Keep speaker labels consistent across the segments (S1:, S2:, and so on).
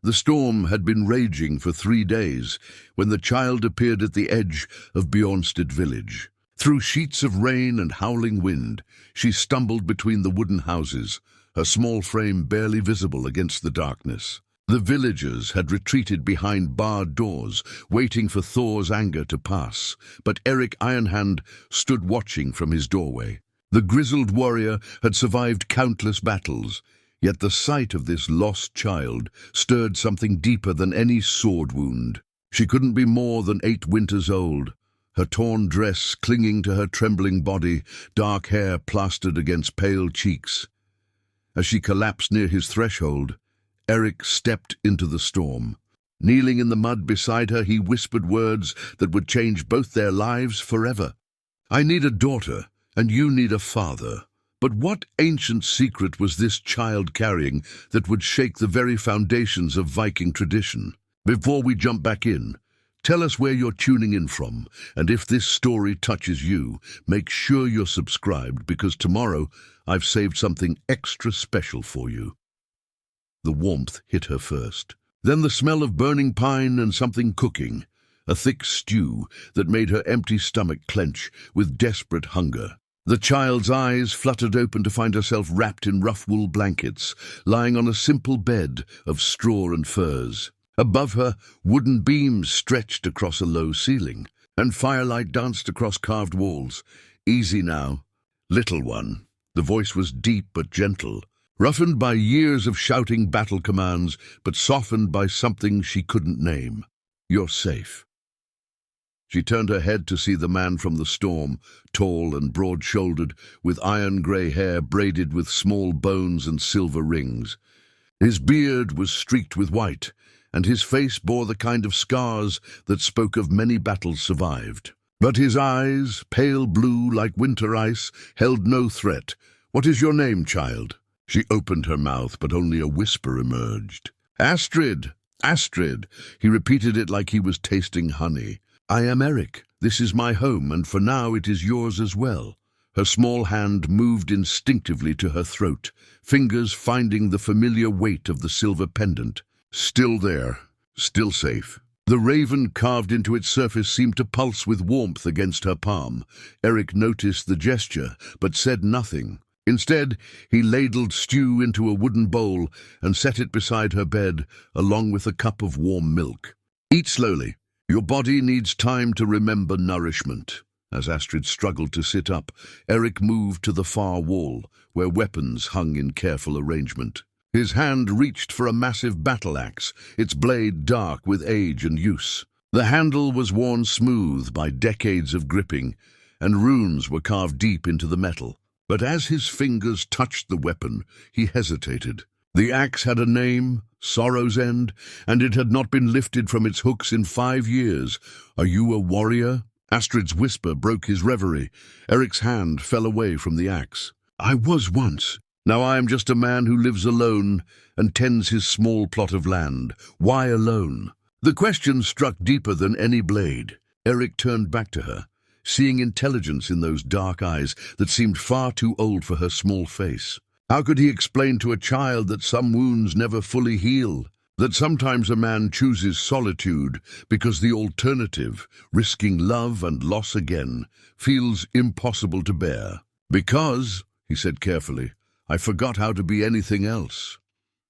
S1: The storm had been raging for 3 days when the child appeared at the edge of Bjornstead village. Through sheets of rain and howling wind, she stumbled between the wooden houses, her small frame barely visible against the darkness. The villagers had retreated behind barred doors, waiting for Thor's anger to pass, but ERIK IRONHAND stood watching from his doorway. The grizzled warrior had survived countless battles, yet the sight of this lost child stirred something deeper than any sword wound. She couldn't be more than 8 winters old, her torn dress clinging to her trembling body, dark hair plastered against pale cheeks. As she collapsed near his threshold, ERIK stepped into the storm. Kneeling in the mud beside her, he whispered words that would change both their lives forever. "I need a daughter, and you need a father." But what ancient secret was this child carrying that would shake the very foundations of Viking tradition? Before we jump back in, tell us where you're tuning in from, and if this story touches you, make sure you're subscribed, because tomorrow I've saved something extra special for you. The warmth hit her first. Then the smell of burning pine and something cooking, a thick stew that made her empty stomach clench with desperate hunger. The child's eyes fluttered open to find herself wrapped in rough wool blankets, lying on a simple bed of straw and furs. Above her, wooden beams stretched across a low ceiling, and firelight danced across carved walls. "Easy now, little one." The voice was deep but gentle, roughened by years of shouting battle commands, but softened by something she couldn't name. "You're safe." She turned her head to see the man from the storm, tall and broad-shouldered, with iron-grey hair braided with small bones and silver rings. His beard was streaked with white, and his face bore the kind of scars that spoke of many battles survived. But his eyes, pale blue like winter ice, held no threat. "What is your name, child?" She opened her mouth, but only a whisper emerged. "Astrid! Astrid!" He repeated it like he was tasting honey. "I am ERIK. This is my home, and for now it is yours as well." Her small hand moved instinctively to her throat, fingers finding the familiar weight of the silver pendant. Still there, still safe. The raven carved into its surface seemed to pulse with warmth against her palm. ERIK noticed the gesture, but said nothing. Instead, he ladled stew into a wooden bowl and set it beside her bed, along with a cup of warm milk. "Eat slowly. Your body needs time to remember nourishment." As Astrid struggled to sit up, ERIK moved to the far wall, where weapons hung in careful arrangement. His hand reached for a massive battle axe, its blade dark with age and use. The handle was worn smooth by decades of gripping, and runes were carved deep into the metal. But as his fingers touched the weapon, he hesitated. The axe had a name, Sorrow's End, and it had not been lifted from its hooks in 5 years. "Are you a warrior?" Astrid's whisper broke his reverie. ERIK's hand fell away from the axe. "I was once. Now I am just a man who lives alone and tends his small plot of land. Why alone?" The question struck deeper than any blade. ERIK turned back to her, seeing intelligence in those dark eyes that seemed far too old for her small face. How could he explain to a child that some wounds never fully heal, that sometimes a man chooses solitude because the alternative, risking love and loss again, feels impossible to bear? "Because," he said carefully, "I forgot how to be anything else."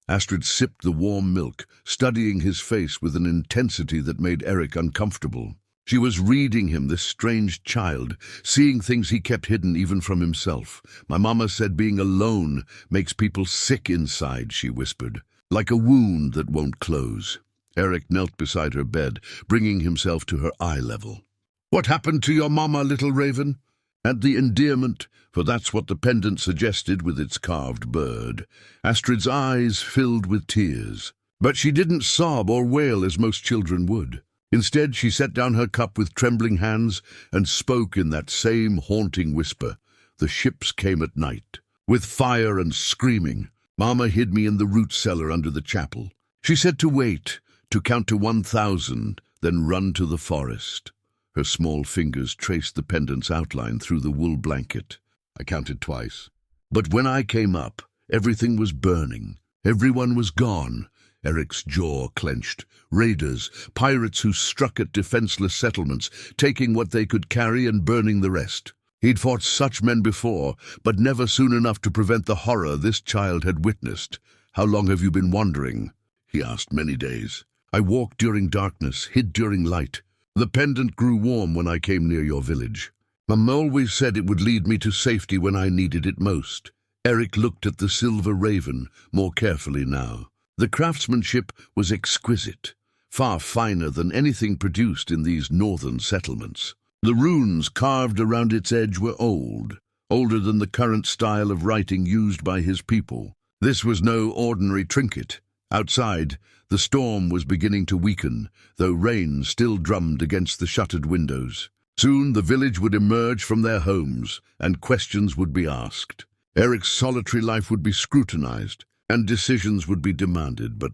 S1: Astrid sipped the warm milk, studying his face with an intensity that made ERIK uncomfortable. She was reading him, this strange child, seeing things he kept hidden even from himself. "My mama said being alone makes people sick inside," she whispered, "like a wound that won't close." ERIK knelt beside her bed, bringing himself to her eye level. "What happened to your mama, little raven?" And the endearment, for that's what the pendant suggested with its carved bird. Astrid's eyes filled with tears. But she didn't sob or wail as most children would. Instead, she set down her cup with trembling hands and spoke in that same haunting whisper. "The ships came at night, with fire and screaming. Mama hid me in the root cellar under the chapel. She said to wait, to count to 1,000, then run to the forest." Her small fingers traced the pendant's outline through the wool blanket. "I counted twice. But when I came up, everything was burning. Everyone was gone, Erik's jaw clenched. Raiders, pirates who struck at defenseless settlements, taking what they could carry and burning the rest. He'd fought such men before, but never soon enough to prevent the horror this child had witnessed. "How long have you been wandering?" he asked. "Many days. I walked during darkness, hid during light. The pendant grew warm when I came near your village. Mum always said it would lead me to safety when I needed it most." Erik looked at the silver raven more carefully now. The craftsmanship was exquisite, far finer than anything produced in these northern settlements. The runes carved around its edge were old, older than the current style of writing used by his people. This was no ordinary trinket. Outside, the storm was beginning to weaken, though rain still drummed against the shuttered windows. Soon the village would emerge from their homes, and questions would be asked. Erik's solitary life would be scrutinized, and decisions would be demanded. But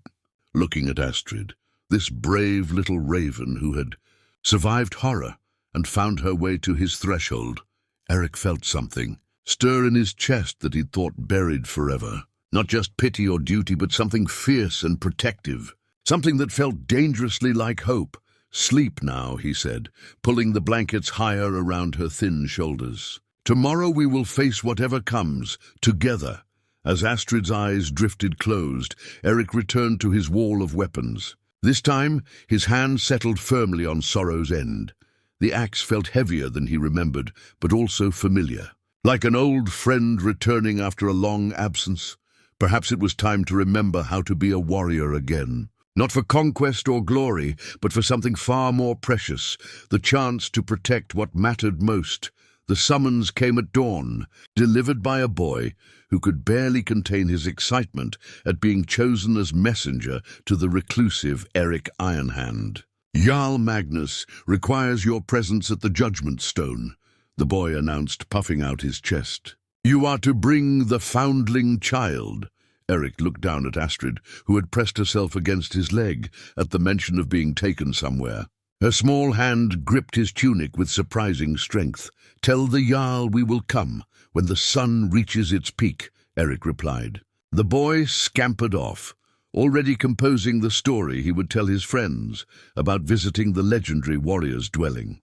S1: looking at Astrid, this brave little raven who had survived horror and found her way to his threshold, Erik felt something stir in his chest that he'd thought buried forever. Not just pity or duty, but something fierce and protective. Something that felt dangerously like hope. "Sleep now," he said, pulling the blankets higher around her thin shoulders. "Tomorrow we will face whatever comes, together." As Astrid's eyes drifted closed, Erik returned to his wall of weapons. This time, his hand settled firmly on Sorrow's end. The axe felt heavier than he remembered, but also familiar. Like an old friend returning after a long absence. Perhaps it was time to remember how to be a warrior again. Not for conquest or glory, but for something far more precious, the chance to protect what mattered most. The summons came at dawn, delivered by a boy who could barely contain his excitement at being chosen as messenger to the reclusive ERIK Ironhand. "Jarl Magnus requires your presence at the Judgment Stone," the boy announced, puffing out his chest. "You are to bring the foundling child." Erik looked down at Astrid, who had pressed herself against his leg at the mention of being taken somewhere. Her small hand gripped his tunic with surprising strength. "Tell the Jarl we will come when the sun reaches its peak," Erik replied. The boy scampered off, already composing the story he would tell his friends about visiting the legendary warrior's dwelling.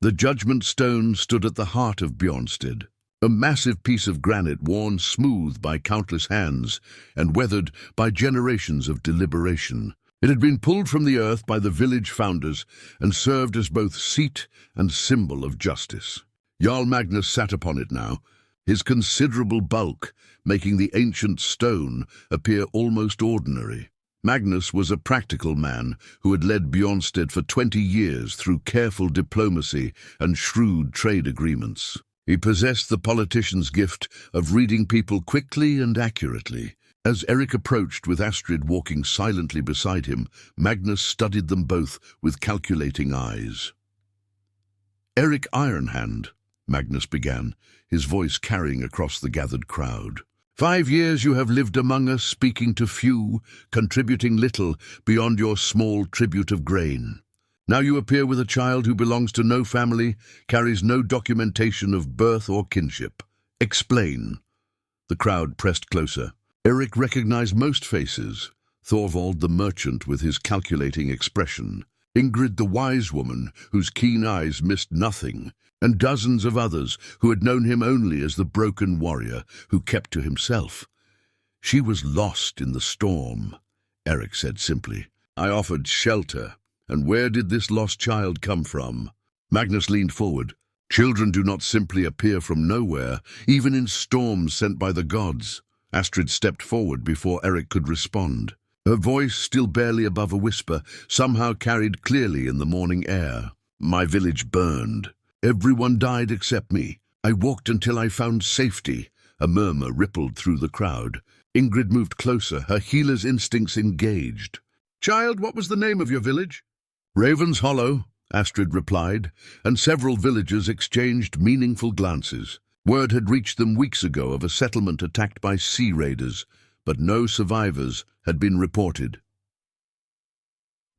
S1: The Judgment Stone stood at the heart of Bjornstead. A massive piece of granite worn smooth by countless hands and weathered by generations of deliberation. It had been pulled from the earth by the village founders and served as both seat and symbol of justice. Jarl Magnus sat upon it now, his considerable bulk making the ancient stone appear almost ordinary. Magnus was a practical man who had led Bjornstead for 20 years through careful diplomacy and shrewd trade agreements. He possessed the politician's gift of reading people quickly and accurately. As Erik approached with Astrid walking silently beside him, Magnus studied them both with calculating eyes. "ERIK Ironhand," Magnus began, his voice carrying across the gathered crowd. 5 years you have lived among us, speaking to few, contributing little beyond your small tribute of grain. Now you appear with a child who belongs to no family, carries no documentation of birth or kinship. Explain." The crowd pressed closer. Erik recognized most faces. Thorvald the merchant with his calculating expression, Ingrid the wise woman whose keen eyes missed nothing, and dozens of others who had known him only as the broken warrior who kept to himself. "She was lost in the storm," Erik said simply. "I offered shelter. And where did this lost child come from?" Magnus leaned forward. "Children do not simply appear from nowhere, even in storms sent by the gods." Astrid stepped forward before Erik could respond. Her voice, still barely above a whisper, somehow carried clearly in the morning air. "My village burned. Everyone died except me. I walked until I found safety." A murmur rippled through the crowd. Ingrid moved closer, her healer's instincts engaged. "Child, what was the name of your village?" "Raven's Hollow," Astrid replied, and several villagers exchanged meaningful glances. Word had reached them weeks ago of a settlement attacked by sea raiders, but no survivors had been reported.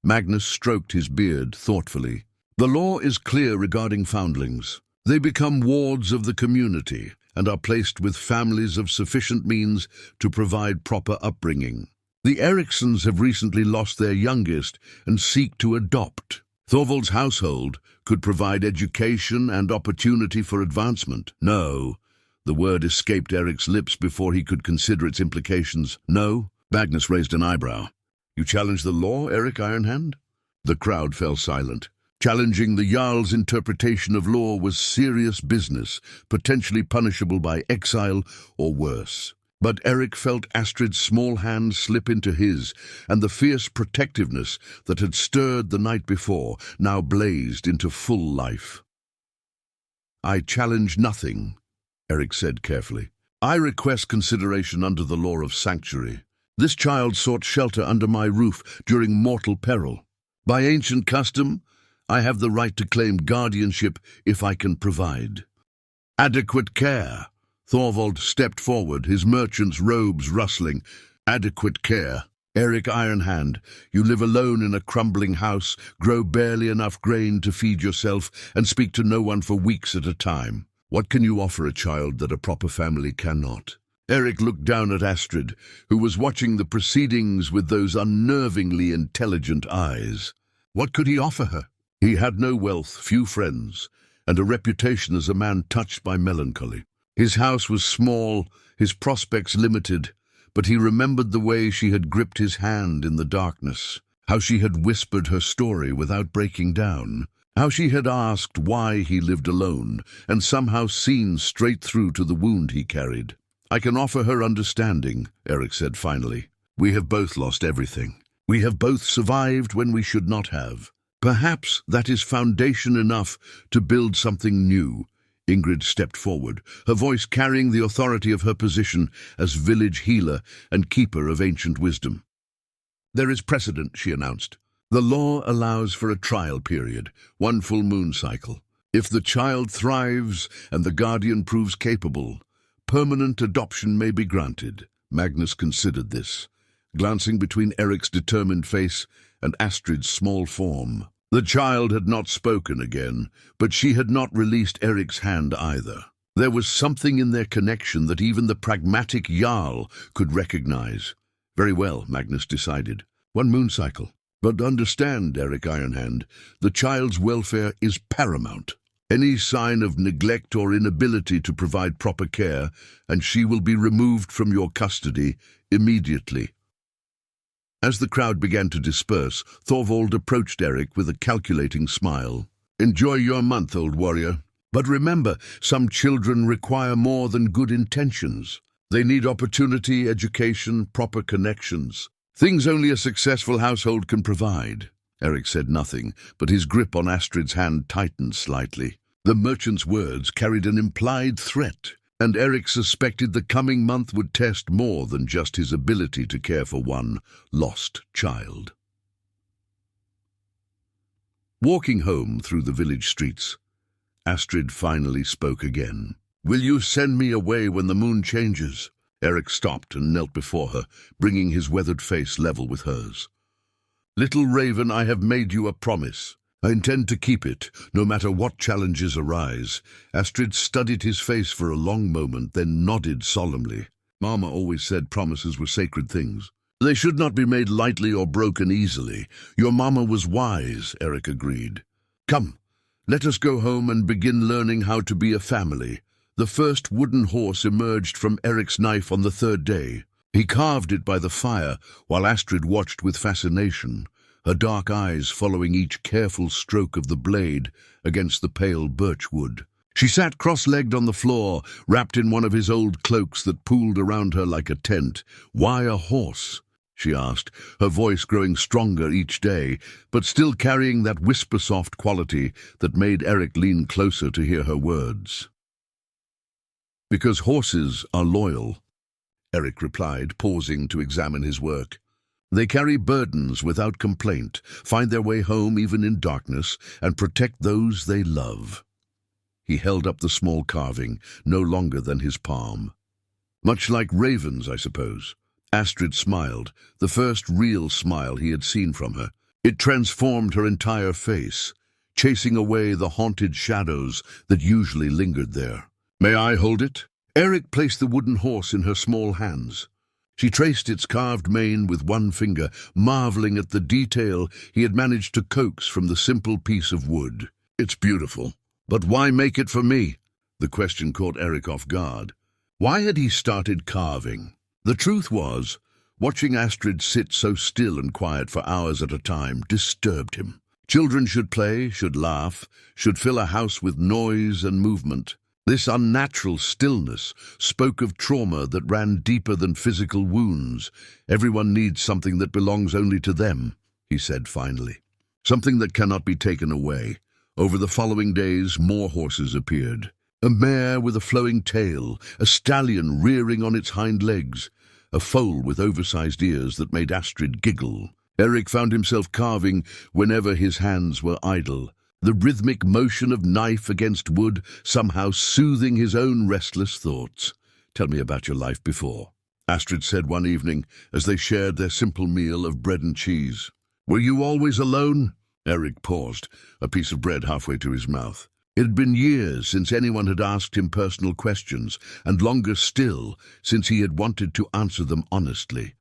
S1: Magnus stroked his beard thoughtfully. "The law is clear regarding foundlings. They become wards of the community and are placed with families of sufficient means to provide proper upbringing. The Eriksons have recently lost their youngest and seek to adopt. Thorvald's household could provide education and opportunity for advancement. No. The word escaped Erik's lips before he could consider its implications. No? Magnus raised an eyebrow. You challenge the law, ERIK Ironhand? The crowd fell silent. Challenging the Jarl's interpretation of law was serious business, potentially punishable by exile or worse. But Erik felt Astrid's small hand slip into his, and the fierce protectiveness that had stirred the night before now blazed into full life. I challenge nothing, Erik said carefully. I request consideration under the law of sanctuary. This child sought shelter under my roof during mortal peril. By ancient custom, I have the right to claim guardianship if I can provide. Adequate care. Thorvald stepped forward, his merchant's robes rustling. Adequate care. ERIK Ironhand, you live alone in a crumbling house, grow barely enough grain to feed yourself, and speak to no one for weeks at a time. What can you offer a child that a proper family cannot? Erik looked down at Astrid, who was watching the proceedings with those unnervingly intelligent eyes. What could he offer her? He had no wealth, few friends, and a reputation as a man touched by melancholy. His house was small, his prospects limited, but he remembered the way she had gripped his hand in the darkness, how she had whispered her story without breaking down, how she had asked why he lived alone, and somehow seen straight through to the wound he carried. I can offer her understanding, Erik said finally. We have both lost everything. We have both survived when we should not have. Perhaps that is foundation enough to build something new. Ingrid stepped forward, her voice carrying the authority of her position as village healer and keeper of ancient wisdom. There is precedent, she announced. The law allows for a trial period, 1 full moon cycle. If the child thrives and the guardian proves capable, permanent adoption may be granted. Magnus considered this, glancing between Erik's determined face and Astrid's small form. The child had not spoken again, but she had not released Erik's hand either. There was something in their connection that even the pragmatic Jarl could recognize. Very well, Magnus decided. 1 moon cycle. But understand, ERIK Ironhand, the child's welfare is paramount. Any sign of neglect or inability to provide proper care, and she will be removed from your custody immediately. As the crowd began to disperse, Thorvald approached Erik with a calculating smile. Enjoy your month, old warrior. But remember, some children require more than good intentions. They need opportunity, education, proper connections. Things only a successful household can provide. Erik said nothing, but his grip on Astrid's hand tightened slightly. The merchant's words carried an implied threat, and Erik suspected the coming month would test more than just his ability to care for one lost child. Walking home through the village streets, Astrid finally spoke again. Will you send me away when the moon changes? Erik stopped and knelt before her, bringing his weathered face level with hers. Little raven, I have made you a promise. I intend to keep it, no matter what challenges arise. Astrid studied his face for a long moment, then nodded solemnly. Mama always said promises were sacred things. They should not be made lightly or broken easily. Your mama was wise, Erik agreed. Come, let us go home and begin learning how to be a family. The first wooden horse emerged from Erik's knife on the 3rd day. He carved it by the fire, while Astrid watched with fascination, her dark eyes following each careful stroke of the blade against the pale birch wood. She sat cross-legged on the floor, wrapped in one of his old cloaks that pooled around her like a tent. Why a horse? She asked, her voice growing stronger each day, but still carrying that whisper-soft quality that made Erik lean closer to hear her words. Because horses are loyal, Erik replied, pausing to examine his work. They carry burdens without complaint, find their way home even in darkness, and protect those they love. He held up the small carving, no longer than his palm. Much like ravens, I suppose. Astrid smiled, the first real smile he had seen from her. It transformed her entire face, chasing away the haunted shadows that usually lingered there. May I hold it? Erik placed the wooden horse in her small hands. She traced its carved mane with one finger, marveling at the detail he had managed to coax from the simple piece of wood. "It's beautiful, but why make it for me?" The question caught ERIK off guard. Why had he started carving? The truth was, watching Astrid sit so still and quiet for hours at a time disturbed him. Children should play, should laugh, should fill a house with noise and movement. This unnatural stillness spoke of trauma that ran deeper than physical wounds. "Everyone needs something that belongs only to them," he said finally. "Something that cannot be taken away." Over the following days, more horses appeared. A mare with a flowing tail, a stallion rearing on its hind legs, a foal with oversized ears that made Astrid giggle. ERIK found himself carving whenever his hands were idle, the rhythmic motion of knife against wood somehow soothing his own restless thoughts. "Tell me about your life before," Astrid said one evening as they shared their simple meal of bread and cheese. "Were you always alone?" ERIK paused, a piece of bread halfway to his mouth. It had been years since anyone had asked him personal questions, and longer still since he had wanted to answer them honestly.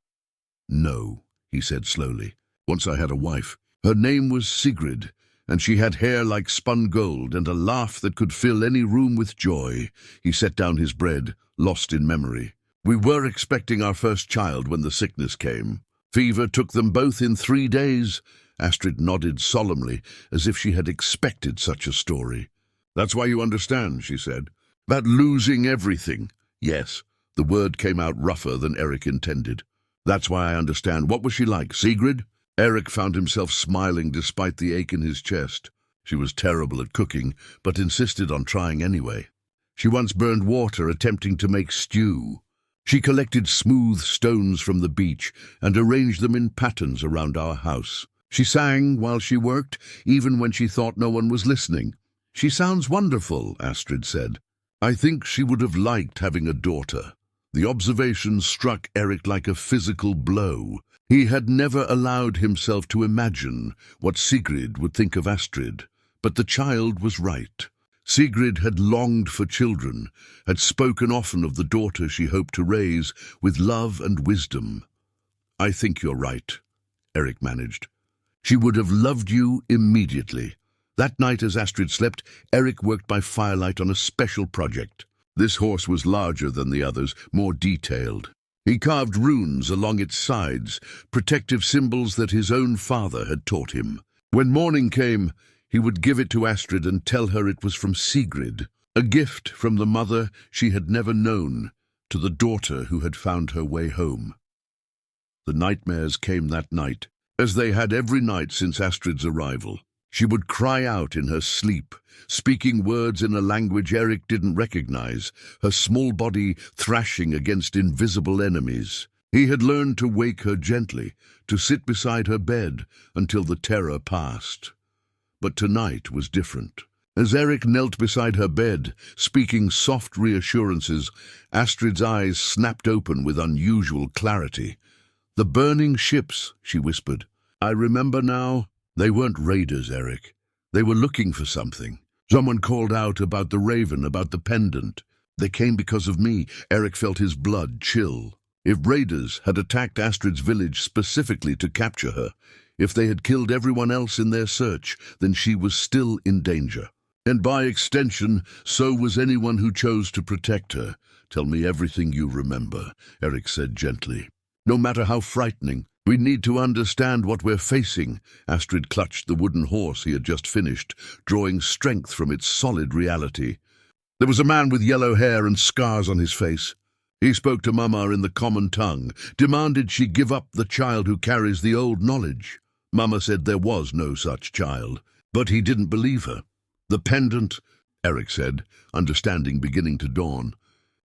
S1: "No," he said slowly. "Once I had a wife. Her name was Sigrid, and she had hair like spun gold and a laugh that could fill any room with joy." He set down his bread, lost in memory. "We were expecting our first child when the sickness came. Fever took them both in 3 days." Astrid nodded solemnly, as if she had expected such a story. "That's why you understand," she said. "That losing everything." Yes, the word came out rougher than ERIK intended. "That's why I understand. What was she like, Sigrid?" ERIK found himself smiling despite the ache in his chest. She was terrible at cooking, but insisted on trying anyway. She once burned water attempting to make stew. She collected smooth stones from the beach and arranged them in patterns around our house. She sang while she worked, even when she thought no one was listening. "She sounds wonderful," Astrid said. "I think she would have liked having a daughter." The observation struck ERIK like a physical blow. He had never allowed himself to imagine what Sigrid would think of Astrid, but the child was right. Sigrid had longed for children, had spoken often of the daughter she hoped to raise with love and wisdom. "I think you're right," ERIK managed. "She would have loved you immediately." That night as Astrid slept, ERIK worked by firelight on a special project. This horse was larger than the others, more detailed. He carved runes along its sides, protective symbols that his own father had taught him. When morning came, he would give it to Astrid and tell her it was from Sigrid, a gift from the mother she had never known to the daughter who had found her way home. The nightmares came that night, as they had every night since Astrid's arrival. She would cry out in her sleep, speaking words in a language ERIK didn't recognize, her small body thrashing against invisible enemies. He had learned to wake her gently, to sit beside her bed until the terror passed. But tonight was different. As ERIK knelt beside her bed, speaking soft reassurances, Astrid's eyes snapped open with unusual clarity. "The burning ships," she whispered. "I remember now. They weren't raiders, ERIK. They were looking for something. Someone called out about the raven, about the pendant. They came because of me." ERIK felt his blood chill. If raiders had attacked Astrid's village specifically to capture her, if they had killed everyone else in their search, then she was still in danger. And by extension, so was anyone who chose to protect her. "Tell me everything you remember," ERIK said gently. "No matter how frightening. We need to understand what we're facing." Astrid clutched the wooden horse he had just finished, drawing strength from its solid reality. There was a man with yellow hair and scars on his face. He spoke to Mama in the common tongue, demanded she give up the child who carries the old knowledge. Mama said there was no such child, but he didn't believe her. "The pendant," ERIK said, understanding beginning to dawn.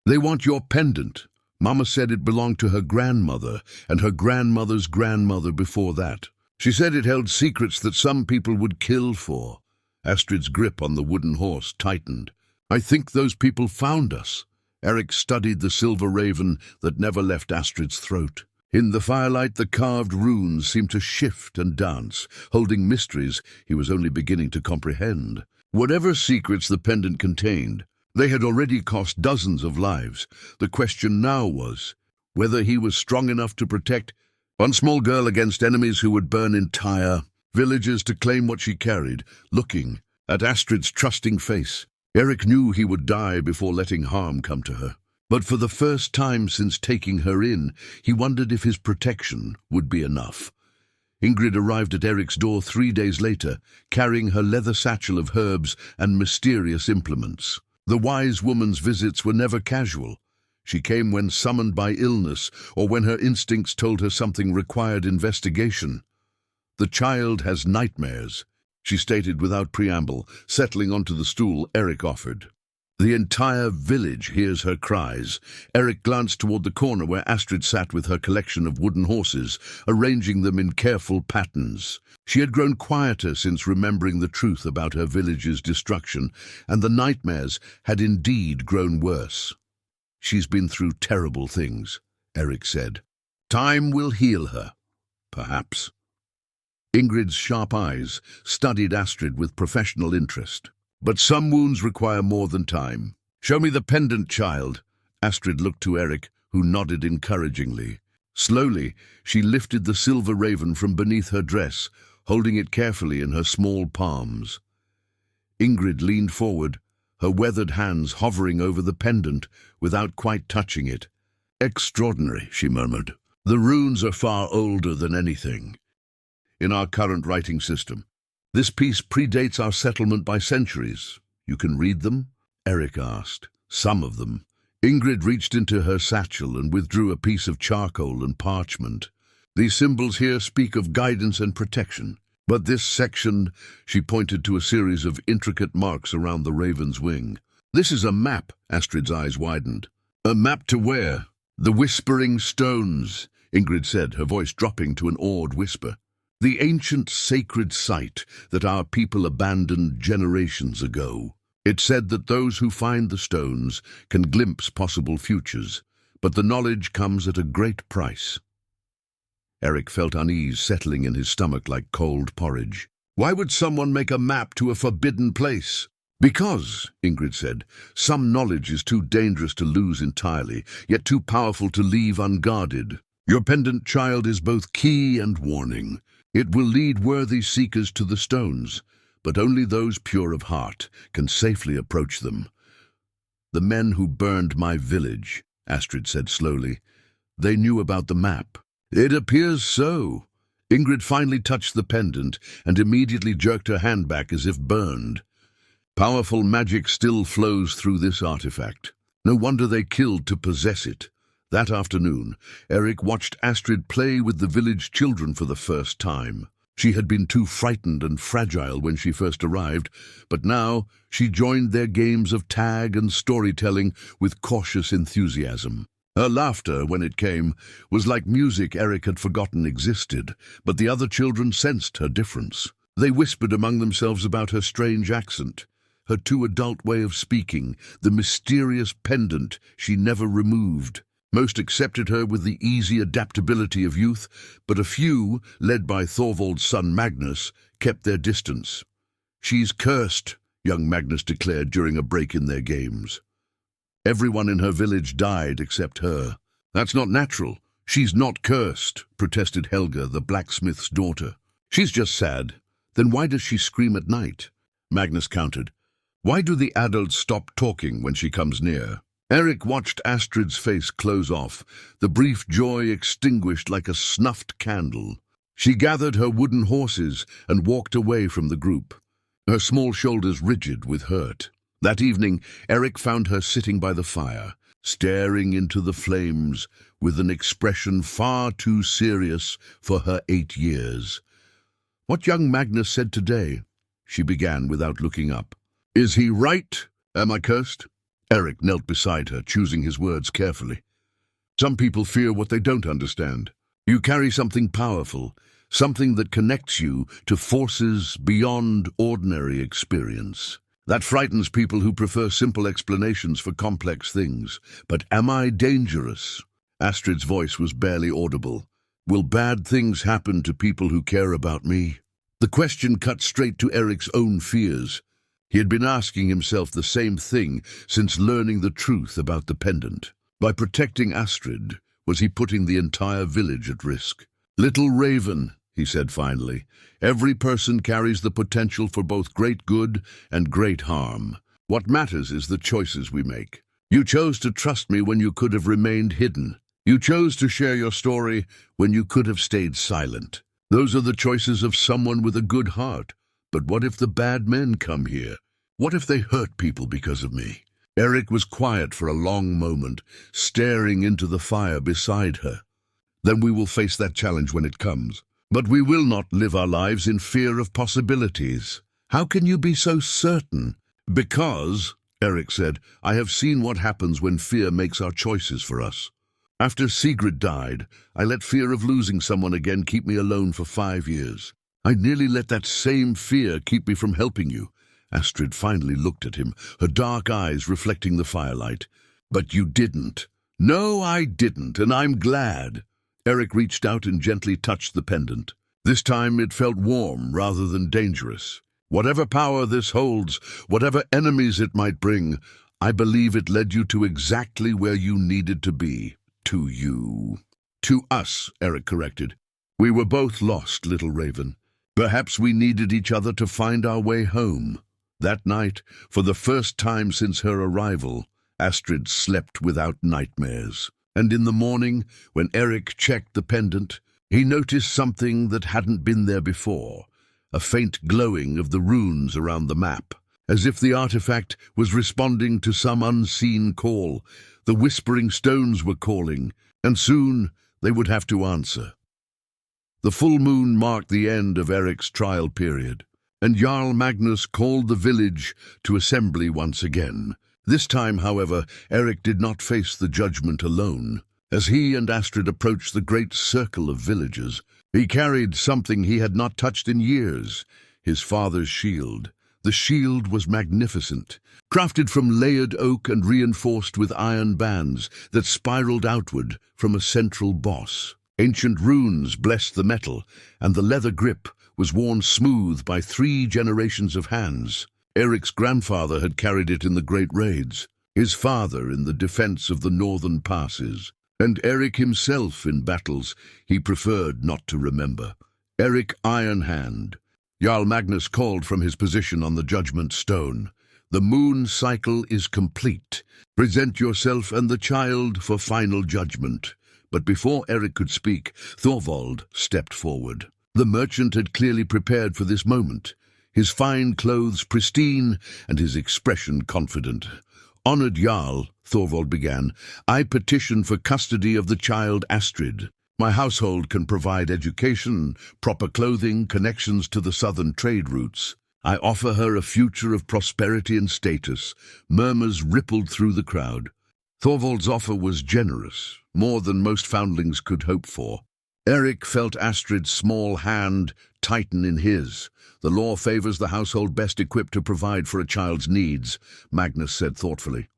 S1: "They want your pendant. Mama said it belonged to her grandmother and her grandmother's grandmother before that. She said it held secrets that some people would kill for." Astrid's grip on the wooden horse tightened. "I think those people found us." ERIK studied the silver raven that never left Astrid's throat. In the firelight, the carved runes seemed to shift and dance, holding mysteries he was only beginning to comprehend. Whatever secrets the pendant contained, they had already cost dozens of lives. The question now was, whether he was strong enough to protect one small girl against enemies who would burn entire villages to claim what she carried. Looking at Astrid's trusting face, ERIK knew he would die before letting harm come to her. But for the first time since taking her in, he wondered if his protection would be enough. Ingrid arrived at ERIK's door 3 days later, carrying her leather satchel of herbs and mysterious implements. The wise woman's visits were never casual. She came when summoned by illness or when her instincts told her something required investigation. "The child has nightmares," she stated without preamble, settling onto the stool ERIK offered. The entire village hears her cries. ERIK glanced toward the corner where Astrid sat with her collection of wooden horses, arranging them in careful patterns. She had grown quieter since remembering the truth about her village's destruction, and the nightmares had indeed grown worse. "She's been through terrible things," ERIK said. "Time will heal her, perhaps." Ingrid's sharp eyes studied Astrid with professional interest. "But some wounds require more than time. Show me the pendant, child." Astrid looked to ERIK, who nodded encouragingly. Slowly, she lifted the silver raven from beneath her dress, holding it carefully in her small palms. Ingrid leaned forward, her weathered hands hovering over the pendant without quite touching it. "Extraordinary," she murmured. "The runes are far older than anything in our current writing system. This piece predates our settlement by centuries. You can read them?" ERIK asked. "Some of them." Ingrid reached into her satchel and withdrew a piece of charcoal and parchment. "These symbols here speak of guidance and protection. But this section," she pointed to a series of intricate marks around the raven's wing. "This is a map," Astrid's eyes widened. "A map to where?" "The Whispering Stones," Ingrid said, her voice dropping to an awed whisper. "The ancient sacred site that our people abandoned generations ago. It said that those who find the stones can glimpse possible futures, but the knowledge comes at a great price." ERIK felt unease settling in his stomach like cold porridge. "Why would someone make a map to a forbidden place?" "Because," Ingrid said, "some knowledge is too dangerous to lose entirely, yet too powerful to leave unguarded. Your pendant, child, is both key and warning. It will lead worthy seekers to the stones, but only those pure of heart can safely approach them." "The men who burned my village," Astrid said slowly, "they knew about the map." "It appears so." Ingrid finally touched the pendant and immediately jerked her hand back as if burned. "Powerful magic still flows through this artifact. No wonder they killed to possess it." That afternoon, ERIK watched Astrid play with the village children for the first time. She had been too frightened and fragile when she first arrived, but now she joined their games of tag and storytelling with cautious enthusiasm. Her laughter, when it came, was like music ERIK had forgotten existed, but the other children sensed her difference. They whispered among themselves about her strange accent, her too adult way of speaking, the mysterious pendant she never removed. Most accepted her with the easy adaptability of youth, but a few, led by Thorvald's son Magnus, kept their distance. "She's cursed," young Magnus declared during a break in their games. "Everyone in her village died except her." "That's not natural. She's not cursed," protested Helga, the blacksmith's daughter. "She's just sad. Then why does she scream at night?" Magnus countered. "Why do the adults stop talking when she comes near?" ERIK watched Astrid's face close off, the brief joy extinguished like a snuffed candle. She gathered her wooden horses and walked away from the group, her small shoulders rigid with hurt. That evening, ERIK found her sitting by the fire, staring into the flames with an expression far too serious for her 8 years. "What young Magnus said today," she began without looking up. "Is he right? Am I cursed?" ERIK knelt beside her, choosing his words carefully. "Some people fear what they don't understand. You carry something powerful, something that connects you to forces beyond ordinary experience. That frightens people who prefer simple explanations for complex things. But am I dangerous?" Astrid's voice was barely audible. "Will bad things happen to people who care about me?" The question cut straight to ERIK's own fears. He had been asking himself the same thing since learning the truth about the pendant. By protecting Astrid, Was he putting the entire village at risk? "Little Raven," he said finally, "every person carries the potential for both great good and great harm. What matters is the choices we make. You chose to trust me when you could have remained hidden. You chose to share your story when you could have stayed silent. Those are the choices of someone with a good heart. But what if the bad men come here? What if they hurt people because of me?" ERIK was quiet for a long moment, staring into the fire beside her. "Then we will face that challenge when it comes. But we will not live our lives in fear of possibilities." "How can you be so certain?" "Because," ERIK said, "I have seen what happens when fear makes our choices for us. After Sigrid died, I let fear of losing someone again keep me alone for 5 years. I nearly let that same fear keep me from helping you." Astrid finally looked at him, her dark eyes reflecting the firelight. "But you didn't." "No, I didn't, and I'm glad." ERIK reached out and gently touched the pendant. This time it felt warm rather than dangerous. "Whatever power this holds, whatever enemies it might bring, I believe it led you to exactly where you needed to be. To you." "To us," ERIK corrected. "We were both lost, little Raven. Perhaps we needed each other to find our way home." That night, for the first time since her arrival, Astrid slept without nightmares. And in the morning, when ERIK checked the pendant, he noticed something that hadn't been there before, a faint glowing of the runes around the map. As if the artifact was responding to some unseen call, the whispering stones were calling, and soon they would have to answer. The full moon marked the end of ERIK's trial period, and Jarl Magnus called the village to assembly once again. This time, however, ERIK did not face the judgment alone. As he and Astrid approached the great circle of villagers, he carried something he had not touched in years, his father's shield. The shield was magnificent, crafted from layered oak and reinforced with iron bands that spiraled outward from a central boss. Ancient runes blessed the metal, and the leather grip was worn smooth by 3 generations of hands. ERIK's grandfather had carried it in the great raids, his father in the defense of the northern passes, and ERIK himself in battles he preferred not to remember. ERIK Ironhand. Jarl Magnus called from his position on the judgment stone. "The moon cycle is complete. Present yourself and the child for final judgment." But before ERIK could speak, Thorvald stepped forward. The merchant had clearly prepared for this moment, his fine clothes pristine and his expression confident. "Honored Jarl," Thorvald began, "I petition for custody of the child Astrid. My household can provide education, proper clothing, connections to the southern trade routes. I offer her a future of prosperity and status." Murmurs rippled through the crowd. Thorvald's offer was generous, more than most foundlings could hope for. ERIK felt Astrid's small hand tighten in his. "The law favors the household best equipped to provide for a child's needs," Magnus said thoughtfully.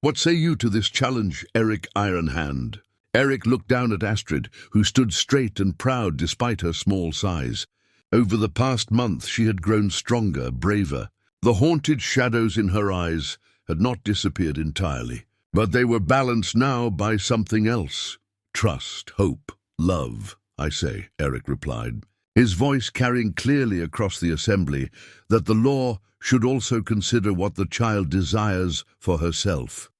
S1: "What say you to this challenge, ERIK Ironhand?" ERIK looked down at Astrid, who stood straight and proud despite her small size. Over the past month she had grown stronger, braver. The haunted shadows in her eyes had not disappeared entirely, but they were balanced now by something else. "Trust, hope, love, I say," ERIK replied, his voice carrying clearly across the assembly that the law should also consider what the child desires for herself.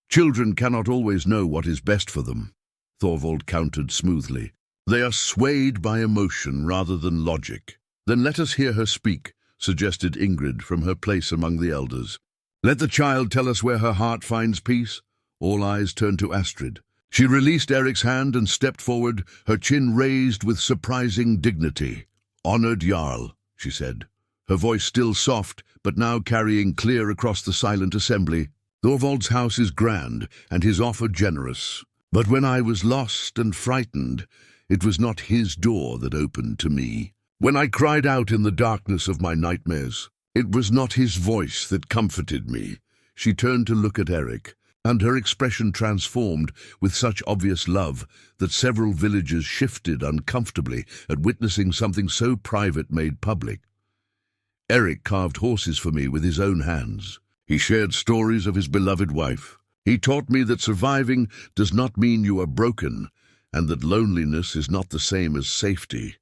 S1: "Children cannot always know what is best for them," Thorvald countered smoothly. "They are swayed by emotion rather than logic." "Then let us hear her speak," suggested Ingrid from her place among the elders. "Let the child tell us where her heart finds peace." All eyes turned to Astrid. She released ERIK's hand and stepped forward, her chin raised with surprising dignity. "Honored Jarl," she said, her voice still soft, but now carrying clear across the silent assembly. "Thorvald's house is grand, and his offer generous. But when I was lost and frightened, it was not his door that opened to me. When I cried out in the darkness of my nightmares, it was not his voice that comforted me." She turned to look at ERIK, and her expression transformed with such obvious love that several villagers shifted uncomfortably at witnessing something so private made public. "ERIK carved horses for me with his own hands. He shared stories of his beloved wife. He taught me that surviving does not mean you are broken, and that loneliness is not the same as safety.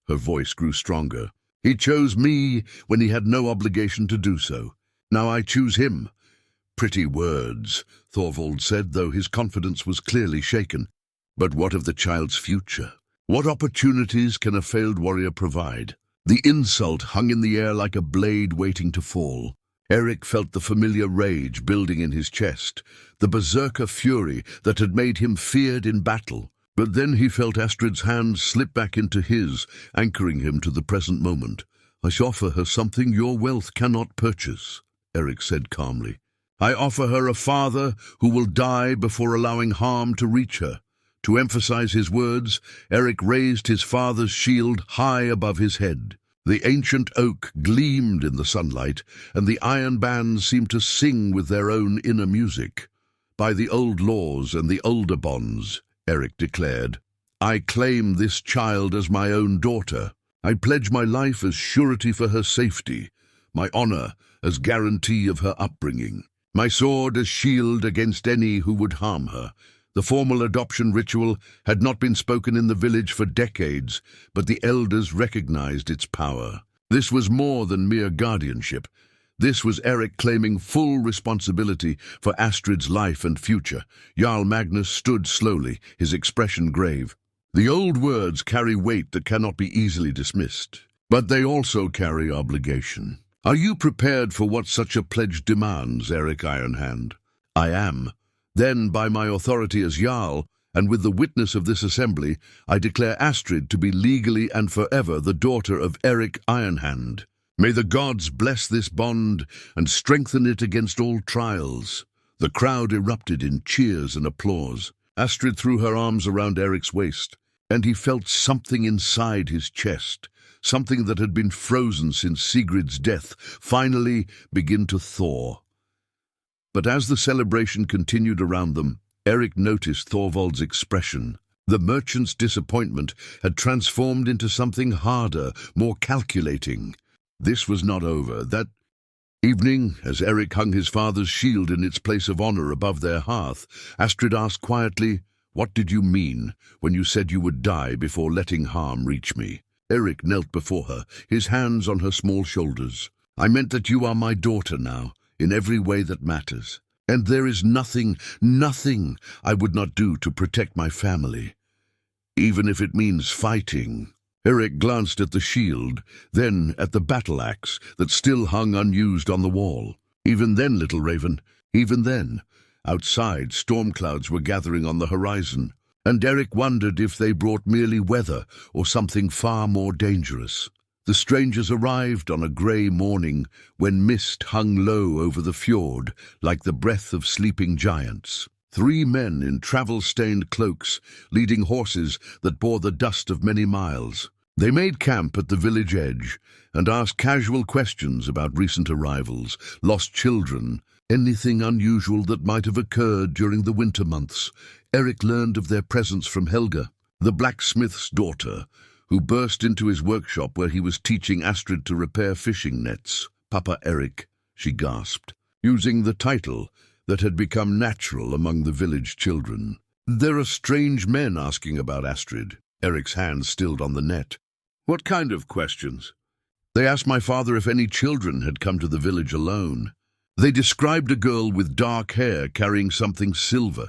S1: Her voice grew stronger. He chose me when he had no obligation to do so. Now I choose him. Pretty words, Thorvald said, though his confidence was clearly shaken. But what of the child's future? What opportunities can a failed warrior provide? The insult hung in the air like a blade waiting to fall. ERIK felt the familiar rage building in his chest, the berserker fury that had made him feared in battle. But then he felt Astrid's hand slip back into his, anchoring him to the present moment. "I offer her something your wealth cannot purchase," ERIK said calmly. "I offer her a father who will die before allowing harm to reach her." To emphasize his words, ERIK raised his father's shield high above his head. The ancient oak gleamed in the sunlight, and the iron bands seemed to sing with their own inner music. "By the old laws and the older bonds," ERIK declared, "I claim this child as my own daughter. I pledge my life as surety for her safety, my honor as guarantee of her upbringing, my sword as shield against any who would harm her." The formal adoption ritual had not been spoken in the village for decades, but the elders recognized its power. This was more than mere guardianship. This was ERIK claiming full responsibility for Astrid's life and future. Jarl Magnus stood slowly, his expression grave. The old words carry weight that cannot be easily dismissed, but they also carry obligation. "Are you prepared for what such a pledge demands, ERIK Ironhand?" "I am." "Then, by my authority as Jarl, and with the witness of this assembly, I declare Astrid to be legally and forever the daughter of ERIK Ironhand. May the gods bless this bond and strengthen it against all trials." The crowd erupted in cheers and applause. Astrid threw her arms around ERIK's waist, and he felt something inside his chest, something that had been frozen since Sigrid's death, finally begin to thaw. But as the celebration continued around them, ERIK noticed Thorvald's expression. The merchant's disappointment had transformed into something harder, more calculating. This was not over. That evening, as ERIK hung his father's shield in its place of honor above their hearth, Astrid asked quietly, "What did you mean when you said you would die before letting harm reach me?" ERIK knelt before her, his hands on her small shoulders. "I meant that you are my daughter now, in every way that matters. And there is nothing I would not do to protect my family, even if it means fighting." ERIK glanced at the shield, then at the battle axe that still hung unused on the wall. "Even then, little raven, even then." Outside, storm clouds were gathering on the horizon, and ERIK wondered if they brought merely weather or something far more dangerous. The strangers arrived on a grey morning when mist hung low over the fjord like the breath of sleeping giants. 3 men in travel-stained cloaks, leading horses that bore the dust of many miles. They made camp at the village edge and asked casual questions about recent arrivals, lost children, anything unusual that might have occurred during the winter months. ERIK learned of their presence from Helga, the blacksmith's daughter, who burst into his workshop where he was teaching Astrid to repair fishing nets. "Papa ERIK," she gasped, using the title that had become natural among the village children. "There are strange men asking about Astrid." ERIK's hand stilled on the net. "What kind of questions?" "They asked my father if any children had come to the village alone. They described a girl with dark hair carrying something silver."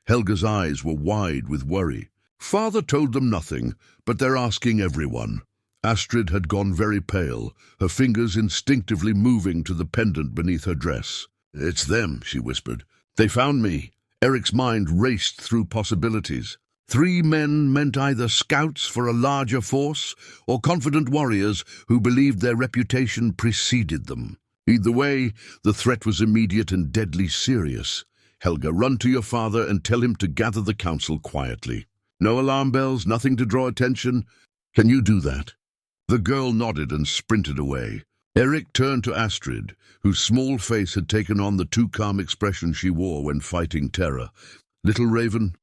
S1: Helga's eyes were wide with worry. "Father told them nothing, but they're asking everyone." Astrid had gone very pale, her fingers instinctively moving to the pendant beneath her dress. "It's them," she whispered. "They found me." ERIK's mind raced through possibilities. 3 men meant either scouts for a larger force or confident warriors who believed their reputation preceded them. Either way, the threat was immediate and deadly serious. "Helga, run to your father and tell him to gather the council quietly. No alarm bells, nothing to draw attention. Can you do that?" The girl nodded and sprinted away. ERIK turned to Astrid, whose small face had taken on the too calm expression she wore when fighting terror. "Little raven,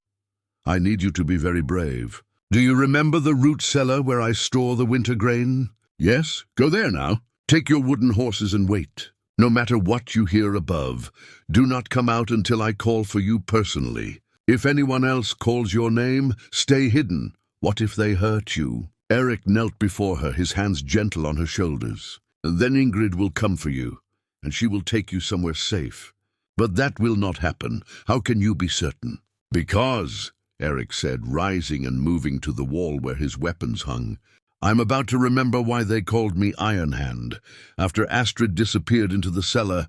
S1: I need you to be very brave. Do you remember the root cellar where I store the winter grain?" "Yes, go there now. Take your wooden horses and wait." No matter what you hear above, do not come out until I call for you personally. If anyone else calls your name, stay hidden. What if they hurt you?" ERIK knelt before her, his hands gentle on her shoulders. "Then Ingrid will come for you, and she will take you somewhere safe. But that will not happen. How can you be certain?" "Because," ERIK said, rising and moving to the wall where his weapons hung, "I'm about to remember why they called me Ironhand. After Astrid disappeared into the cellar,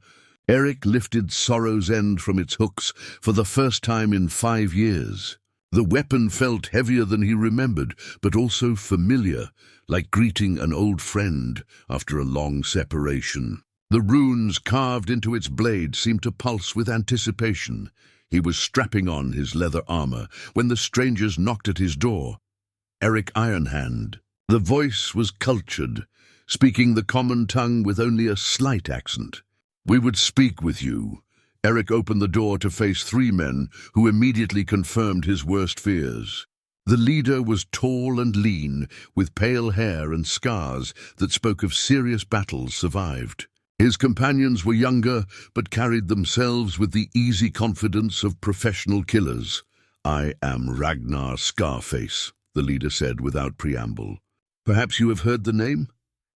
S1: ERIK lifted Sorrow's End from its hooks for the first time in 5 years. The weapon felt heavier than he remembered, but also familiar, like greeting an old friend after a long separation. The runes carved into its blade seemed to pulse with anticipation. He was strapping on his leather armor when the strangers knocked at his door. ERIK Ironhand. The voice was cultured, speaking the common tongue with only a slight accent. "We would speak with you." ERIK opened the door to face 3 men who immediately confirmed his worst fears. The leader was tall and lean, with pale hair and scars that spoke of serious battles survived. His companions were younger, but carried themselves with the easy confidence of professional killers. "I am Ragnar Scarface," the leader said without preamble. "Perhaps you have heard the name?"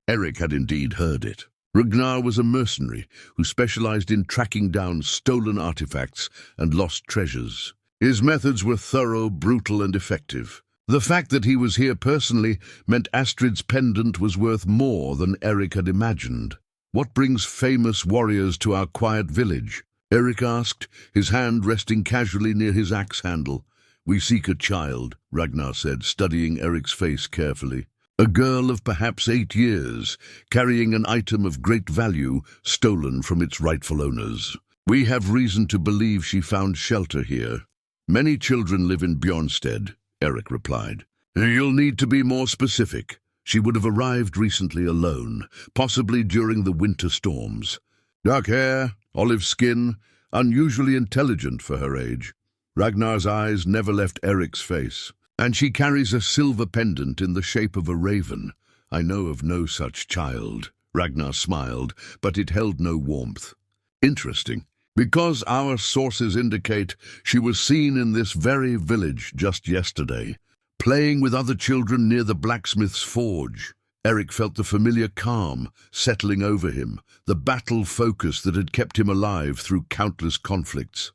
S1: ERIK had indeed heard it. Ragnar was a mercenary who specialized in tracking down stolen artifacts and lost treasures. His methods were thorough, brutal, and effective. The fact that he was here personally meant Astrid's pendant was worth more than ERIK had imagined. "What brings famous warriors to our quiet village?" ERIK asked, his hand resting casually near his axe handle. "We seek a child," Ragnar said, studying ERIK's face carefully. "A girl of perhaps 8 years, carrying an item of great value stolen from its rightful owners. We have reason to believe she found shelter here." "Many children live in Bjornstead," ERIK replied. "You'll need to be more specific. She would have arrived recently alone, possibly during the winter storms. Dark hair, olive skin, unusually intelligent for her age." Ragnar's eyes never left ERIK's face. "And she carries a silver pendant in the shape of a raven. I know of no such child." Ragnar smiled, but it held no warmth. "Interesting. Because our sources indicate she was seen in this very village just yesterday, playing with other children near the blacksmith's forge." ERIK felt the familiar calm settling over him, the battle focus that had kept him alive through countless conflicts.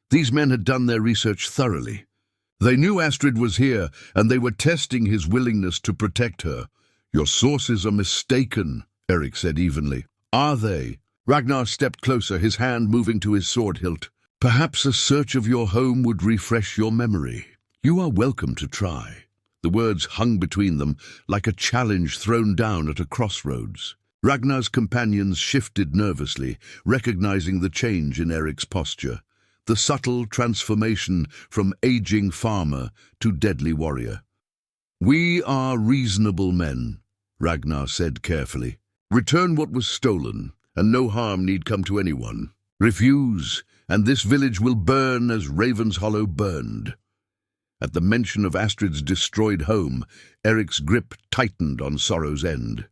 S1: These men had done their research thoroughly. They knew Astrid was here, and they were testing his willingness to protect her. "Your sources are mistaken," ERIK said evenly. "Are they?" Ragnar stepped closer, his hand moving to his sword hilt. "Perhaps a search of your home would refresh your memory. You are welcome to try." The words hung between them like a challenge thrown down at a crossroads. Ragnar's companions shifted nervously, recognizing the change in ERIK's posture, the subtle transformation from aging farmer to deadly warrior. "We are reasonable men," Ragnar said carefully. "Return what was stolen, and no harm need come to anyone. Refuse, and this village will burn as Raven's Hollow burned." At the mention of Astrid's destroyed home, ERIK's grip tightened on Sorrow's End.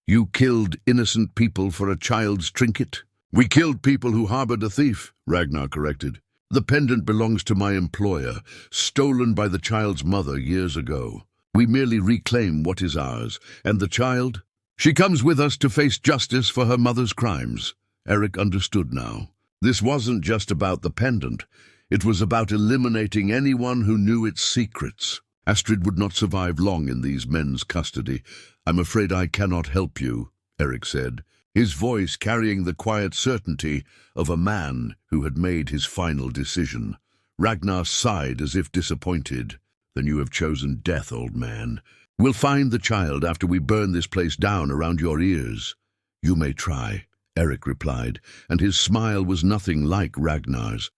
S1: "You killed innocent people for a child's trinket?" "We killed people who harbored a thief," Ragnar corrected. "The pendant belongs to my employer, stolen by the child's mother years ago. We merely reclaim what is ours, and the child? She comes with us to face justice for her mother's crimes." ERIK understood now. This wasn't just about the pendant. It was about eliminating anyone who knew its secrets. Astrid would not survive long in these men's custody. "I'm afraid I cannot help you," ERIK said, his voice carrying the quiet certainty of a man who had made his final decision. Ragnar sighed as if disappointed. "Then you have chosen death, old man. We'll find the child after we burn this place down around your ears." "You may try," ERIK replied, and his smile was nothing like Ragnar's.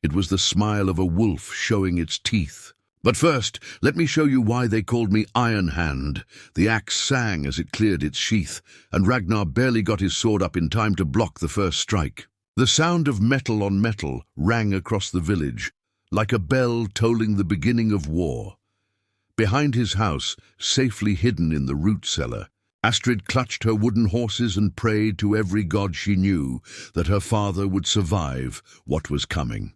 S1: It was the smile of a wolf showing its teeth. "But first, let me show you why they called me Ironhand." The axe sang as it cleared its sheath, and Ragnar barely got his sword up in time to block the first strike. The sound of metal on metal rang across the village, like a bell tolling the beginning of war. Behind his house, safely hidden in the root cellar, Astrid clutched her wooden horses and prayed to every god she knew that her father would survive what was coming.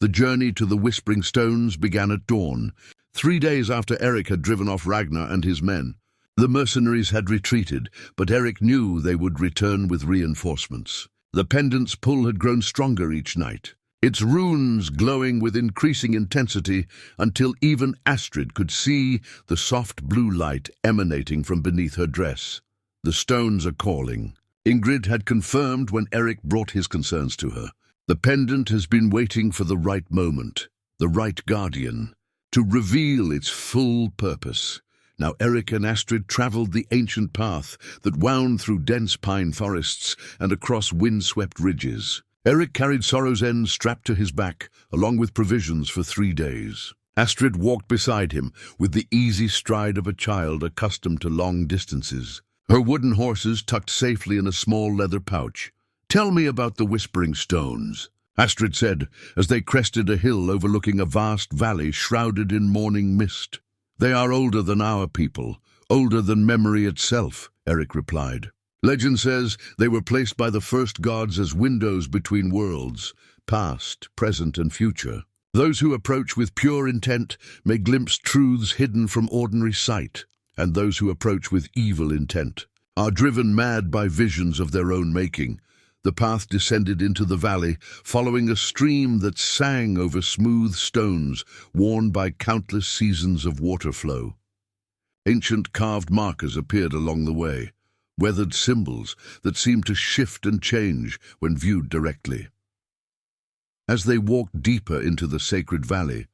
S1: The journey to the Whispering Stones began at dawn, 3 days after ERIK had driven off Ragnar and his men. The mercenaries had retreated, but ERIK knew they would return with reinforcements. The pendant's pull had grown stronger each night, its runes glowing with increasing intensity until even Astrid could see the soft blue light emanating from beneath her dress. The stones are calling. Ingrid had confirmed when ERIK brought his concerns to her. The pendant has been waiting for the right moment, the right guardian, to reveal its full purpose. Now ERIK and Astrid travelled the ancient path that wound through dense pine forests and across wind-swept ridges. ERIK carried Sorrow's End strapped to his back, along with provisions for 3 days. Astrid walked beside him with the easy stride of a child accustomed to long distances, her wooden horses tucked safely in a small leather pouch. "Tell me about the Whispering Stones," Astrid said, as they crested a hill overlooking a vast valley shrouded in morning mist. "They are older than our people, older than memory itself," ERIK replied. "Legend says they were placed by the first gods as windows between worlds, past, present, and future. Those who approach with pure intent may glimpse truths hidden from ordinary sight, and those who approach with evil intent are driven mad by visions of their own making." The path descended into the valley, following a stream that sang over smooth stones worn by countless seasons of water flow. Ancient carved markers appeared along the way, weathered symbols that seemed to shift and change when viewed directly. As they walked deeper into the sacred valley,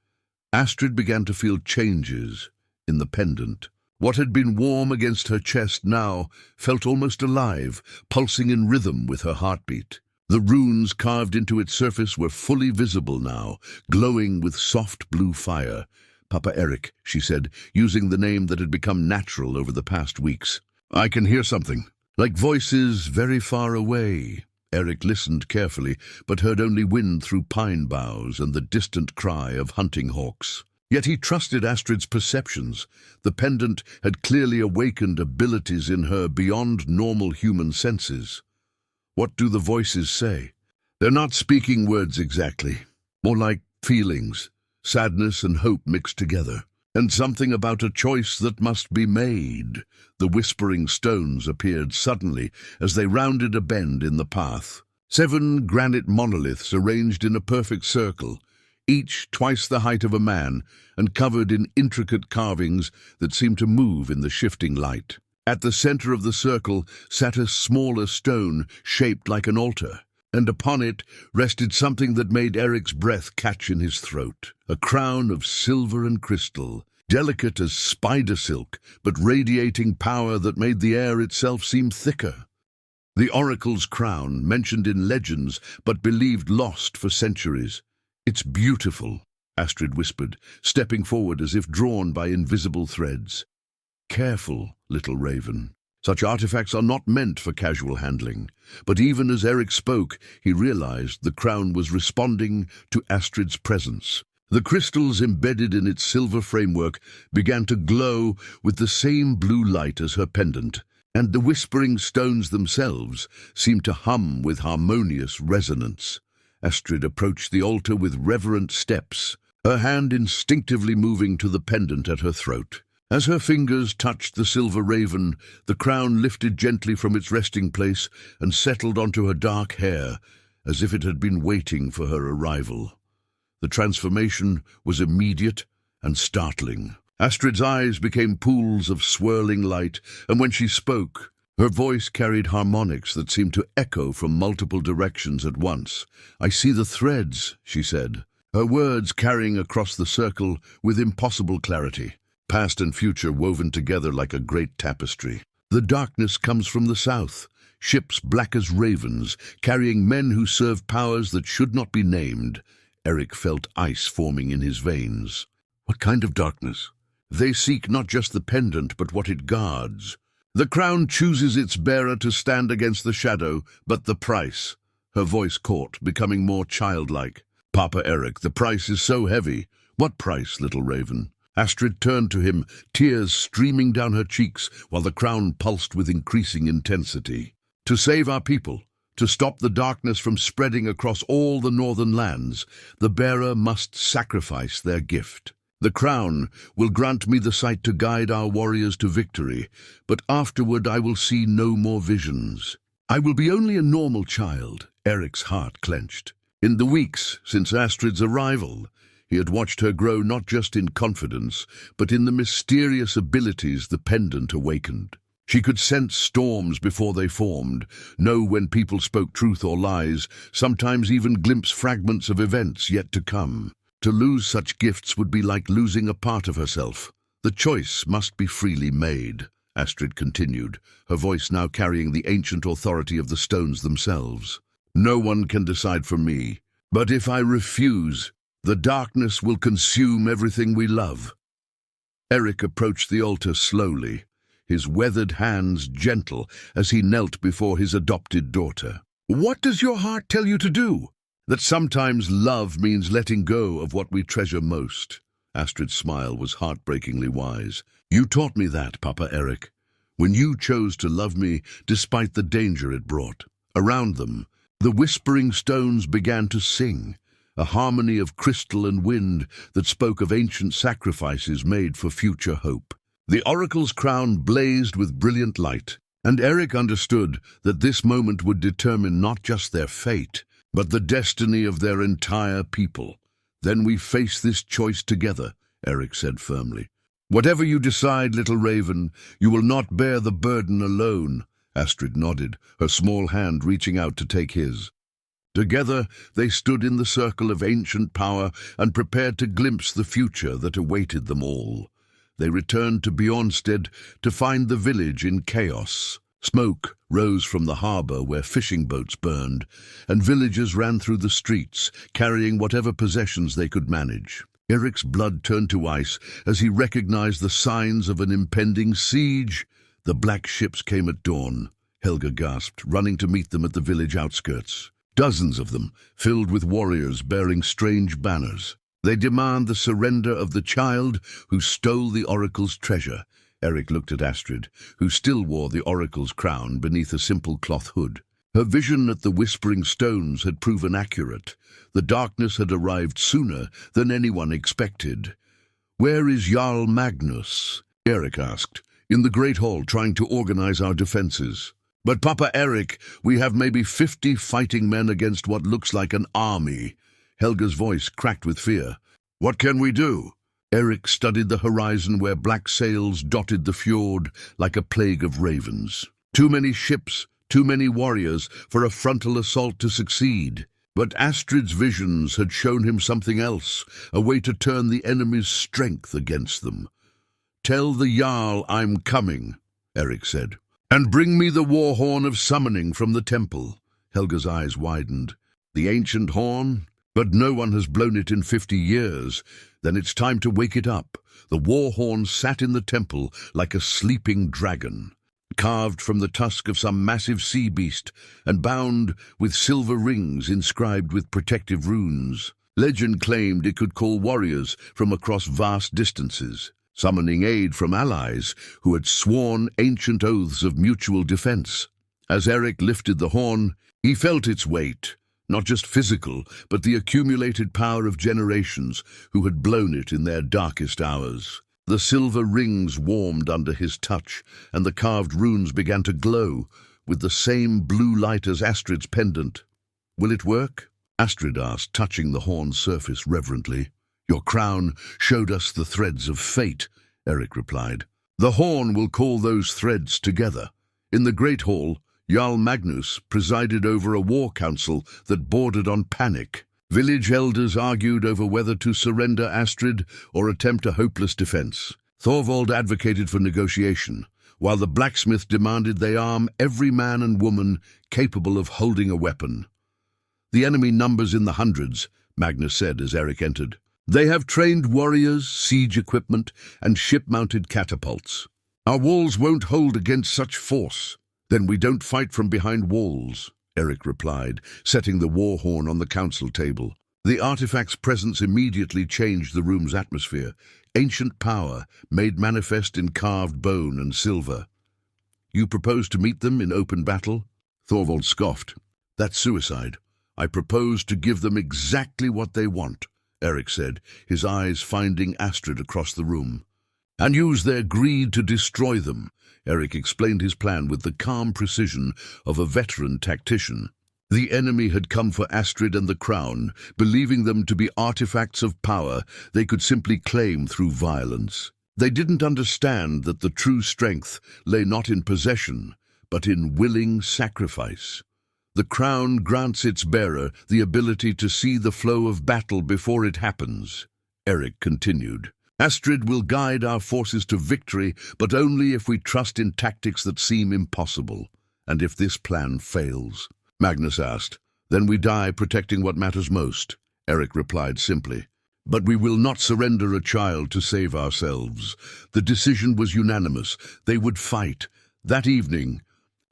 S1: Astrid began to feel changes in the pendant. What had been warm against her chest now felt almost alive, pulsing in rhythm with her heartbeat. The runes carved into its surface were fully visible now, glowing with soft blue fire. "Papa ERIK," she said, using the name that had become natural over the past weeks. "I can hear something, like voices very far away." ERIK listened carefully, but heard only wind through pine boughs and the distant cry of hunting hawks. Yet he trusted Astrid's perceptions. The pendant had clearly awakened abilities in her beyond normal human senses. What do the voices say? They're not speaking words exactly, more like feelings, sadness and hope mixed together, and something about a choice that must be made. The Whispering Stones appeared suddenly as they rounded a bend in the path. 7 granite monoliths arranged in a perfect circle, each twice the height of a man and covered in intricate carvings that seemed to move in the shifting light. At the center of the circle sat a smaller stone shaped like an altar, and upon it rested something that made ERIK's breath catch in his throat. A crown of silver and crystal, delicate as spider silk, but radiating power that made the air itself seem thicker. The oracle's crown, mentioned in legends but believed lost for centuries. "It's beautiful," Astrid whispered, stepping forward as if drawn by invisible threads. "Careful, little raven. Such artifacts are not meant for casual handling." But even as ERIK spoke, he realized the crown was responding to Astrid's presence. The crystals embedded in its silver framework began to glow with the same blue light as her pendant, and the Whispering Stones themselves seemed to hum with harmonious resonance. Astrid approached the altar with reverent steps, her hand instinctively moving to the pendant at her throat. As her fingers touched the silver raven, the crown lifted gently from its resting place and settled onto her dark hair, as if it had been waiting for her arrival. The transformation was immediate and startling. Astrid's eyes became pools of swirling light, and when she spoke, her voice carried harmonics that seemed to echo from multiple directions at once. "I see the threads," she said, her words carrying across the circle with impossible clarity, past and future woven together like a great tapestry. "The darkness comes from the south, ships black as ravens, carrying men who serve powers that should not be named." ERIK felt ice forming in his veins. "What kind of darkness?" "They seek not just the pendant, but what it guards. The crown chooses its bearer to stand against the shadow, but the price." Her voice caught, becoming more childlike. "Papa ERIK, the price is so heavy." "What price, little raven?" Astrid turned to him, tears streaming down her cheeks while the crown pulsed with increasing intensity. To save our people, to stop the darkness from spreading across all the northern lands, the bearer must sacrifice their gift. The crown will grant me the sight to guide our warriors to victory, but afterward I will see no more visions. I will be only a normal child. Erik's heart clenched. In the weeks since Astrid's arrival, he had watched her grow not just in confidence, but in the mysterious abilities the pendant awakened. She could sense storms before they formed, know when people spoke truth or lies, sometimes even glimpse fragments of events yet to come. To lose such gifts would be like losing a part of herself. The choice must be freely made, Astrid continued, her voice now carrying the ancient authority of the stones themselves. No one can decide for me, but if I refuse, the darkness will consume everything we love. Erik approached the altar slowly, his weathered hands gentle as he knelt before his adopted daughter. What does your heart tell you to do? That sometimes love means letting go of what we treasure most. Astrid's smile was heartbreakingly wise. You taught me that, Papa Erik, when you chose to love me despite the danger it brought. Around them, the whispering stones began to sing, a harmony of crystal and wind that spoke of ancient sacrifices made for future hope. The oracle's crown blazed with brilliant light, and Erik understood that this moment would determine not just their fate, but the destiny of their entire people. Then we face this choice together, Erik said firmly. Whatever you decide, little raven, you will not bear the burden alone. Astrid nodded, her small hand reaching out to take his. Together, they stood in the circle of ancient power and prepared to glimpse the future that awaited them all. They returned to Bjornstead to find the village in chaos. Smoke rose from the harbor where fishing boats burned, and villagers ran through the streets, carrying whatever possessions they could manage. Erik's blood turned to ice as he recognized the signs of an impending siege. The black ships came at dawn, Helga gasped, running to meet them at the village outskirts. Dozens of them, filled with warriors bearing strange banners. They demand the surrender of the child who stole the oracle's treasure. Erik looked at Astrid, who still wore the oracle's crown beneath a simple cloth hood. Her vision at the whispering stones had proven accurate. The darkness had arrived sooner than anyone expected. Where is Jarl Magnus? Erik asked. In the Great Hall, trying to organize our defenses. But Papa Erik, we have maybe 50 fighting men against what looks like an army. Helga's voice cracked with fear. What can we do? Erik studied the horizon where black sails dotted the fjord like a plague of ravens. Too many ships, too many warriors for a frontal assault to succeed. But Astrid's visions had shown him something else, a way to turn the enemy's strength against them. Tell the Jarl I'm coming, Erik said. And bring me the war horn of summoning from the temple. Helga's eyes widened. The ancient horn? But no one has blown it in 50 years. Then it's time to wake it up. The war horn sat in the temple like a sleeping dragon, carved from the tusk of some massive sea beast and bound with silver rings inscribed with protective runes. Legend claimed it could call warriors from across vast distances, summoning aid from allies who had sworn ancient oaths of mutual defense. As Erik lifted the horn, he felt its weight. Not just physical, but the accumulated power of generations who had blown it in their darkest hours. The silver rings warmed under his touch, and the carved runes began to glow with the same blue light as Astrid's pendant. Will it work? Astrid asked, touching the horn's surface reverently. Your crown showed us the threads of fate, Erik replied. The horn will call those threads together. In the Great Hall, Jarl Magnus presided over a war council that bordered on panic. Village elders argued over whether to surrender Astrid or attempt a hopeless defense. Thorvald advocated for negotiation, while the blacksmith demanded they arm every man and woman capable of holding a weapon. The enemy numbers in the hundreds, Magnus said as Erik entered. They have trained warriors, siege equipment, and ship-mounted catapults. Our walls won't hold against such force. Then we don't fight from behind walls, Erik replied, setting the war horn on the council table. The artifact's presence immediately changed the room's atmosphere. Ancient power made manifest in carved bone and silver. You propose to meet them in open battle? Thorvald scoffed. That's suicide. I propose to give them exactly what they want, ERIK said, his eyes finding Astrid across the room. And use their greed to destroy them. ERIK explained his plan with the calm precision of a veteran tactician. The enemy had come for Astrid and the crown, believing them to be artifacts of power they could simply claim through violence. They didn't understand that the true strength lay not in possession, but in willing sacrifice. The crown grants its bearer the ability to see the flow of battle before it happens, ERIK continued. Astrid will guide our forces to victory, but only if we trust in tactics that seem impossible. And if this plan fails? Magnus asked. Then we die protecting what matters most, ERIK replied simply. But we will not surrender a child to save ourselves. The decision was unanimous. They would fight. That evening,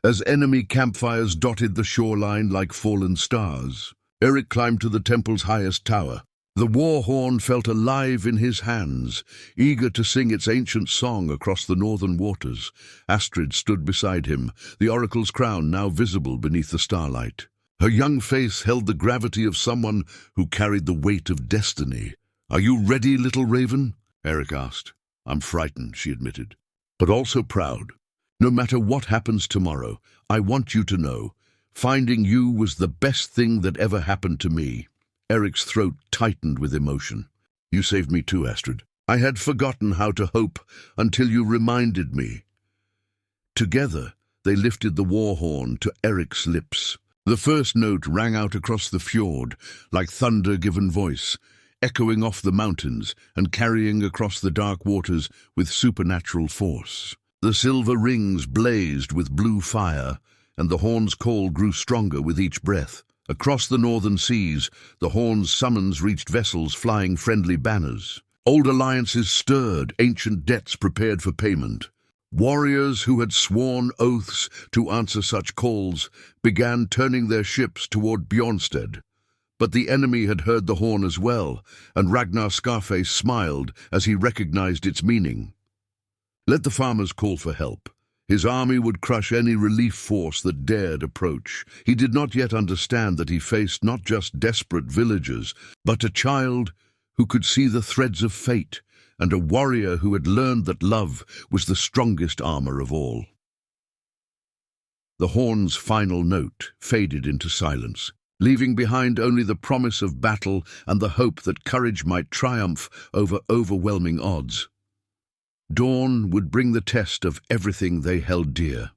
S1: as enemy campfires dotted the shoreline like fallen stars, ERIK climbed to the temple's highest tower. The war horn felt alive in his hands, eager to sing its ancient song across the northern waters. Astrid stood beside him, the oracle's crown now visible beneath the starlight. Her young face held the gravity of someone who carried the weight of destiny. "Are you ready, little raven?" ERIK asked. "I'm frightened," she admitted, "but also proud. No matter what happens tomorrow, I want you to know, finding you was the best thing that ever happened to me." ERIK's throat tightened with emotion. "You saved me too, Astrid. I had forgotten how to hope until you reminded me." Together, they lifted the war horn to ERIK's lips. The first note rang out across the fjord, like thunder-given voice, echoing off the mountains and carrying across the dark waters with supernatural force. The silver rings blazed with blue fire, and the horn's call grew stronger with each breath. Across the northern seas, the horn's summons reached vessels flying friendly banners. Old alliances stirred, ancient debts prepared for payment. Warriors who had sworn oaths to answer such calls began turning their ships toward Bjornstead. But the enemy had heard the horn as well, and Ragnar Scarface smiled as he recognized its meaning. Let the farmers call for help. His army would crush any relief force that dared approach. He did not yet understand that he faced not just desperate villagers, but a child who could see the threads of fate, and a warrior who had learned that love was the strongest armor of all. The horn's final note faded into silence, leaving behind only the promise of battle and the hope that courage might triumph over overwhelming odds. Dawn would bring the test of everything they held dear.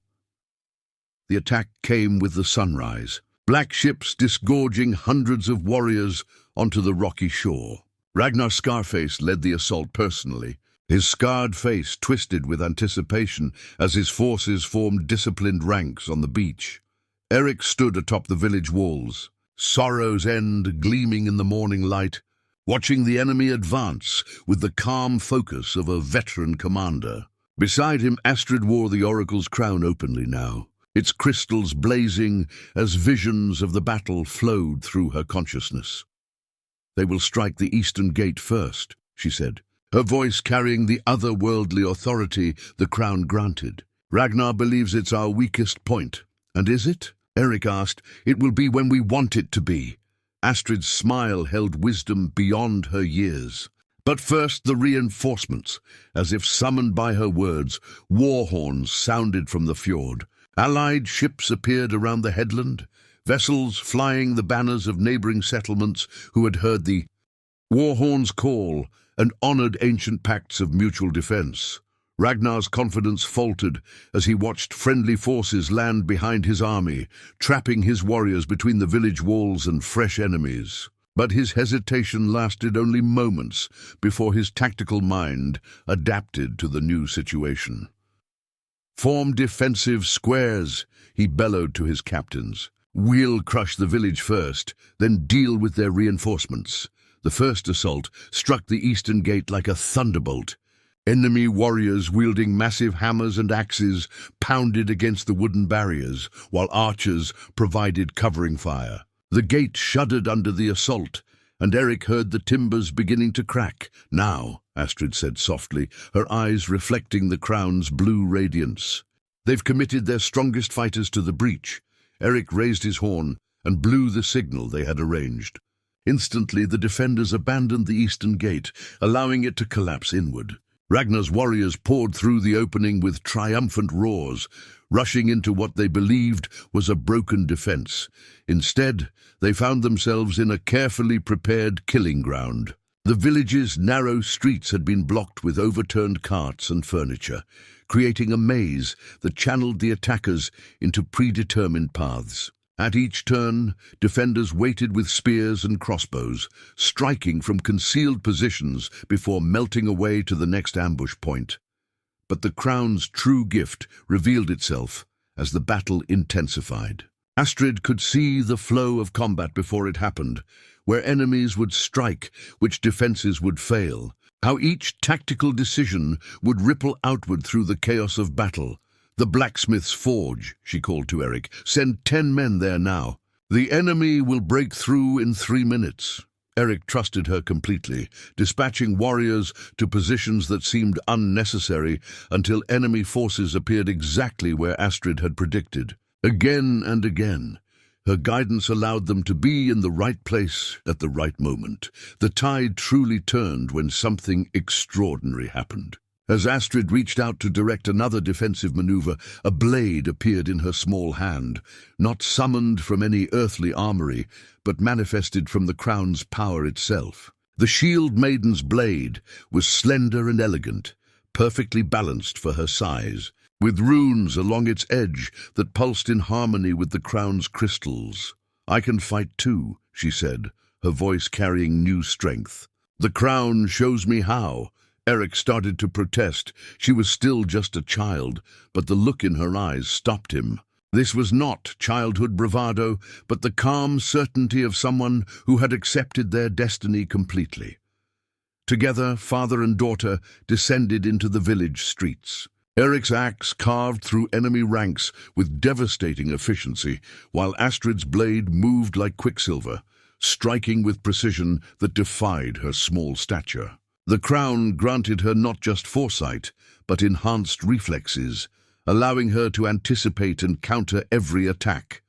S1: The attack came with the sunrise, black ships disgorging hundreds of warriors onto the rocky shore. Ragnar Scarface led the assault personally, his scarred face twisted with anticipation as his forces formed disciplined ranks on the beach. ERIK stood atop the village walls, Sorrow's End gleaming in the morning light, watching the enemy advance with the calm focus of a veteran commander. Beside him, Astrid wore the oracle's crown openly now, its crystals blazing as visions of the battle flowed through her consciousness. "They will strike the eastern gate first," she said, her voice carrying the otherworldly authority the crown granted. "Ragnar believes it's our weakest point." "And is it?" ERIK asked. "It will be when we want it to be." Astrid's smile held wisdom beyond her years. But first the reinforcements. As if summoned by her words, war horns sounded from the fjord. Allied ships appeared around the headland, vessels flying the banners of neighboring settlements who had heard the war horn's call and honored ancient pacts of mutual defense. Ragnar's confidence faltered as he watched friendly forces land behind his army, trapping his warriors between the village walls and fresh enemies. But his hesitation lasted only moments before his tactical mind adapted to the new situation. "Form defensive squares," he bellowed to his captains. "We'll crush the village first, then deal with their reinforcements." The first assault struck the eastern gate like a thunderbolt. Enemy warriors wielding massive hammers and axes pounded against the wooden barriers, while archers provided covering fire. The gate shuddered under the assault, and ERIK heard the timbers beginning to crack. "Now," Astrid said softly, her eyes reflecting the crown's blue radiance. "They've committed their strongest fighters to the breach." ERIK raised his horn and blew the signal they had arranged. Instantly, the defenders abandoned the eastern gate, allowing it to collapse inward. Ragnar's warriors poured through the opening with triumphant roars, rushing into what they believed was a broken defense. Instead, they found themselves in a carefully prepared killing ground. The village's narrow streets had been blocked with overturned carts and furniture, creating a maze that channeled the attackers into predetermined paths. At each turn, defenders waited with spears and crossbows, striking from concealed positions before melting away to the next ambush point. But the crown's true gift revealed itself as the battle intensified. Astrid could see the flow of combat before it happened, where enemies would strike, which defenses would fail, how each tactical decision would ripple outward through the chaos of battle. "The blacksmith's forge," she called to ERIK. "Send 10 men there now. The enemy will break through in 3 minutes." ERIK trusted her completely, dispatching warriors to positions that seemed unnecessary until enemy forces appeared exactly where Astrid had predicted. Again and again, her guidance allowed them to be in the right place at the right moment. The tide truly turned when something extraordinary happened. As Astrid reached out to direct another defensive maneuver, a blade appeared in her small hand, not summoned from any earthly armory, but manifested from the crown's power itself. The shield maiden's blade was slender and elegant, perfectly balanced for her size, with runes along its edge that pulsed in harmony with the crown's crystals. "I can fight too," she said, her voice carrying new strength. "The crown shows me how." ERIK started to protest. She was still just a child, but the look in her eyes stopped him. This was not childhood bravado, but the calm certainty of someone who had accepted their destiny completely. Together, father and daughter descended into the village streets. ERIK's axe carved through enemy ranks with devastating efficiency, while Astrid's blade moved like quicksilver, striking with precision that defied her small stature. The crown granted her not just foresight, but enhanced reflexes, allowing her to anticipate and counter every attack.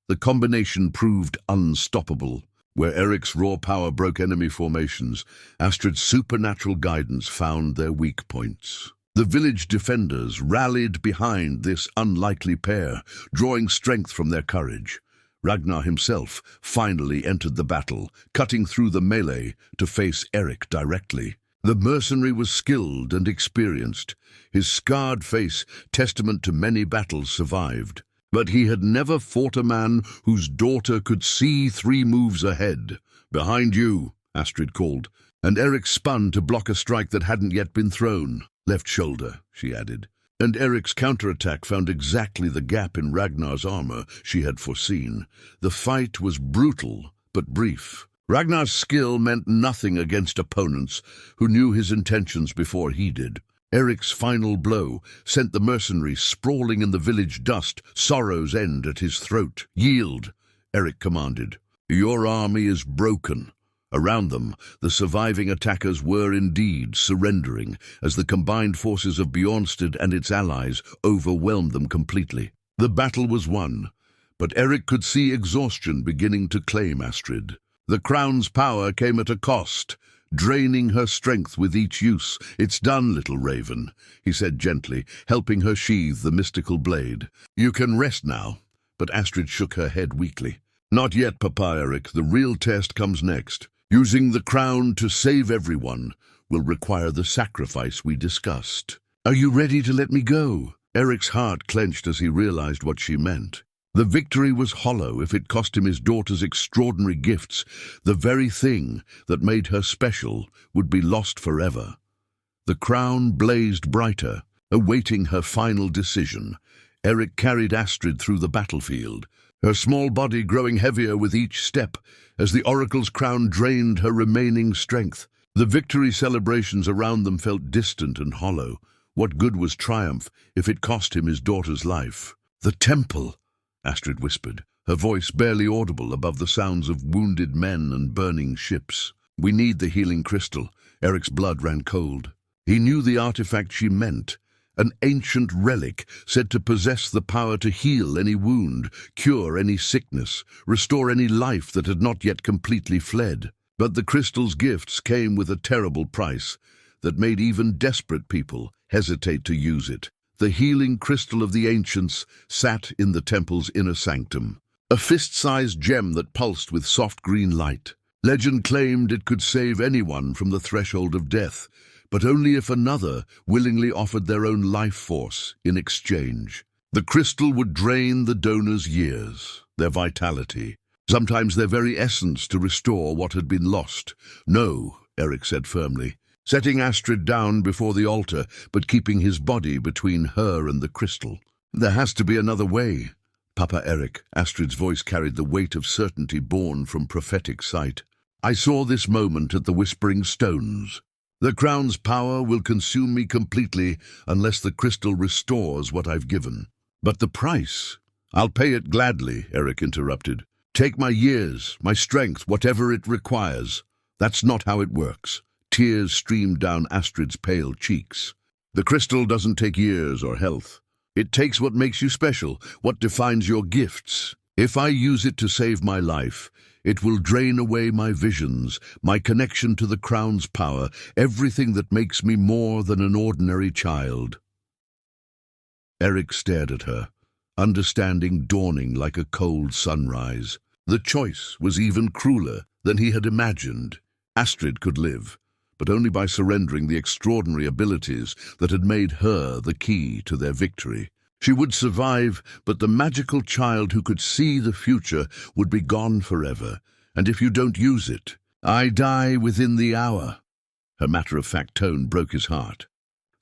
S1: The combination proved unstoppable. Where ERIK's raw power broke enemy formations, Astrid's supernatural guidance found their weak points. The village defenders rallied behind this unlikely pair, drawing strength from their courage. Ragnar himself finally entered the battle, cutting through the melee to face ERIK directly. The mercenary was skilled and experienced, his scarred face testament to many battles survived. But he had never fought a man whose daughter could see 3 moves ahead. "Behind you," Astrid called, and ERIK spun to block a strike that hadn't yet been thrown. "Left shoulder," she added. And ERIK's counterattack found exactly the gap in Ragnar's armor she had foreseen. The fight was brutal, but brief. Ragnar's skill meant nothing against opponents who knew his intentions before he did. ERIK's final blow sent the mercenary sprawling in the village dust, sorrow's end at his throat. "Yield," ERIK commanded. "Your army is broken." Around them, the surviving attackers were indeed surrendering as the combined forces of Bjornstead and its allies overwhelmed them completely. The battle was won, but ERIK could see exhaustion beginning to claim Astrid. The crown's power came at a cost, draining her strength with each use. "It's done, little raven," he said gently, helping her sheathe the mystical blade. "You can rest now." But Astrid shook her head weakly. "Not yet, Papa ERIK. The real test comes next. Using the crown to save everyone will require the sacrifice we discussed." "Are you ready to let me go?" ERIK's heart clenched as he realized what she meant. The victory was hollow if it cost him his daughter's extraordinary gifts. The very thing that made her special would be lost forever. The crown blazed brighter, awaiting her final decision. ERIK carried Astrid through the battlefield, her small body growing heavier with each step as the oracle's crown drained her remaining strength. The victory celebrations around them felt distant and hollow. What good was triumph if it cost him his daughter's life? "The temple," Astrid whispered, her voice barely audible above the sounds of wounded men and burning ships. "We need the healing crystal." Erik's blood ran cold. He knew the artifact she meant, an ancient relic said to possess the power to heal any wound, cure any sickness, restore any life that had not yet completely fled. But the crystal's gifts came with a terrible price that made even desperate people hesitate to use it. The healing crystal of the ancients sat in the temple's inner sanctum, a fist-sized gem that pulsed with soft green light. Legend claimed it could save anyone from the threshold of death, but only if another willingly offered their own life force in exchange. The crystal would drain the donor's years, their vitality, sometimes their very essence, to restore what had been lost. "No," Erik said firmly, setting Astrid down before the altar, but keeping his body between her and the crystal. "There has to be another way." "Papa Erik," Astrid's voice carried the weight of certainty born from prophetic sight. "I saw this moment at the Whispering Stones. The crown's power will consume me completely unless the crystal restores what I've given." "But the price?" "I'll pay it gladly," Erik interrupted. "Take my years, my strength, whatever it requires." "That's not how it works." Tears streamed down Astrid's pale cheeks. "The crystal doesn't take years or health. It takes what makes you special, what defines your gifts. If I use it to save my life, it will drain away my visions, my connection to the crown's power, everything that makes me more than an ordinary child." Erik stared at her, understanding dawning like a cold sunrise. The choice was even crueler than he had imagined. Astrid could live, but only by surrendering the extraordinary abilities that had made her the key to their victory. She would survive, but the magical child who could see the future would be gone forever. "And if you don't use it, I die within the hour." Her matter-of-fact tone broke his heart.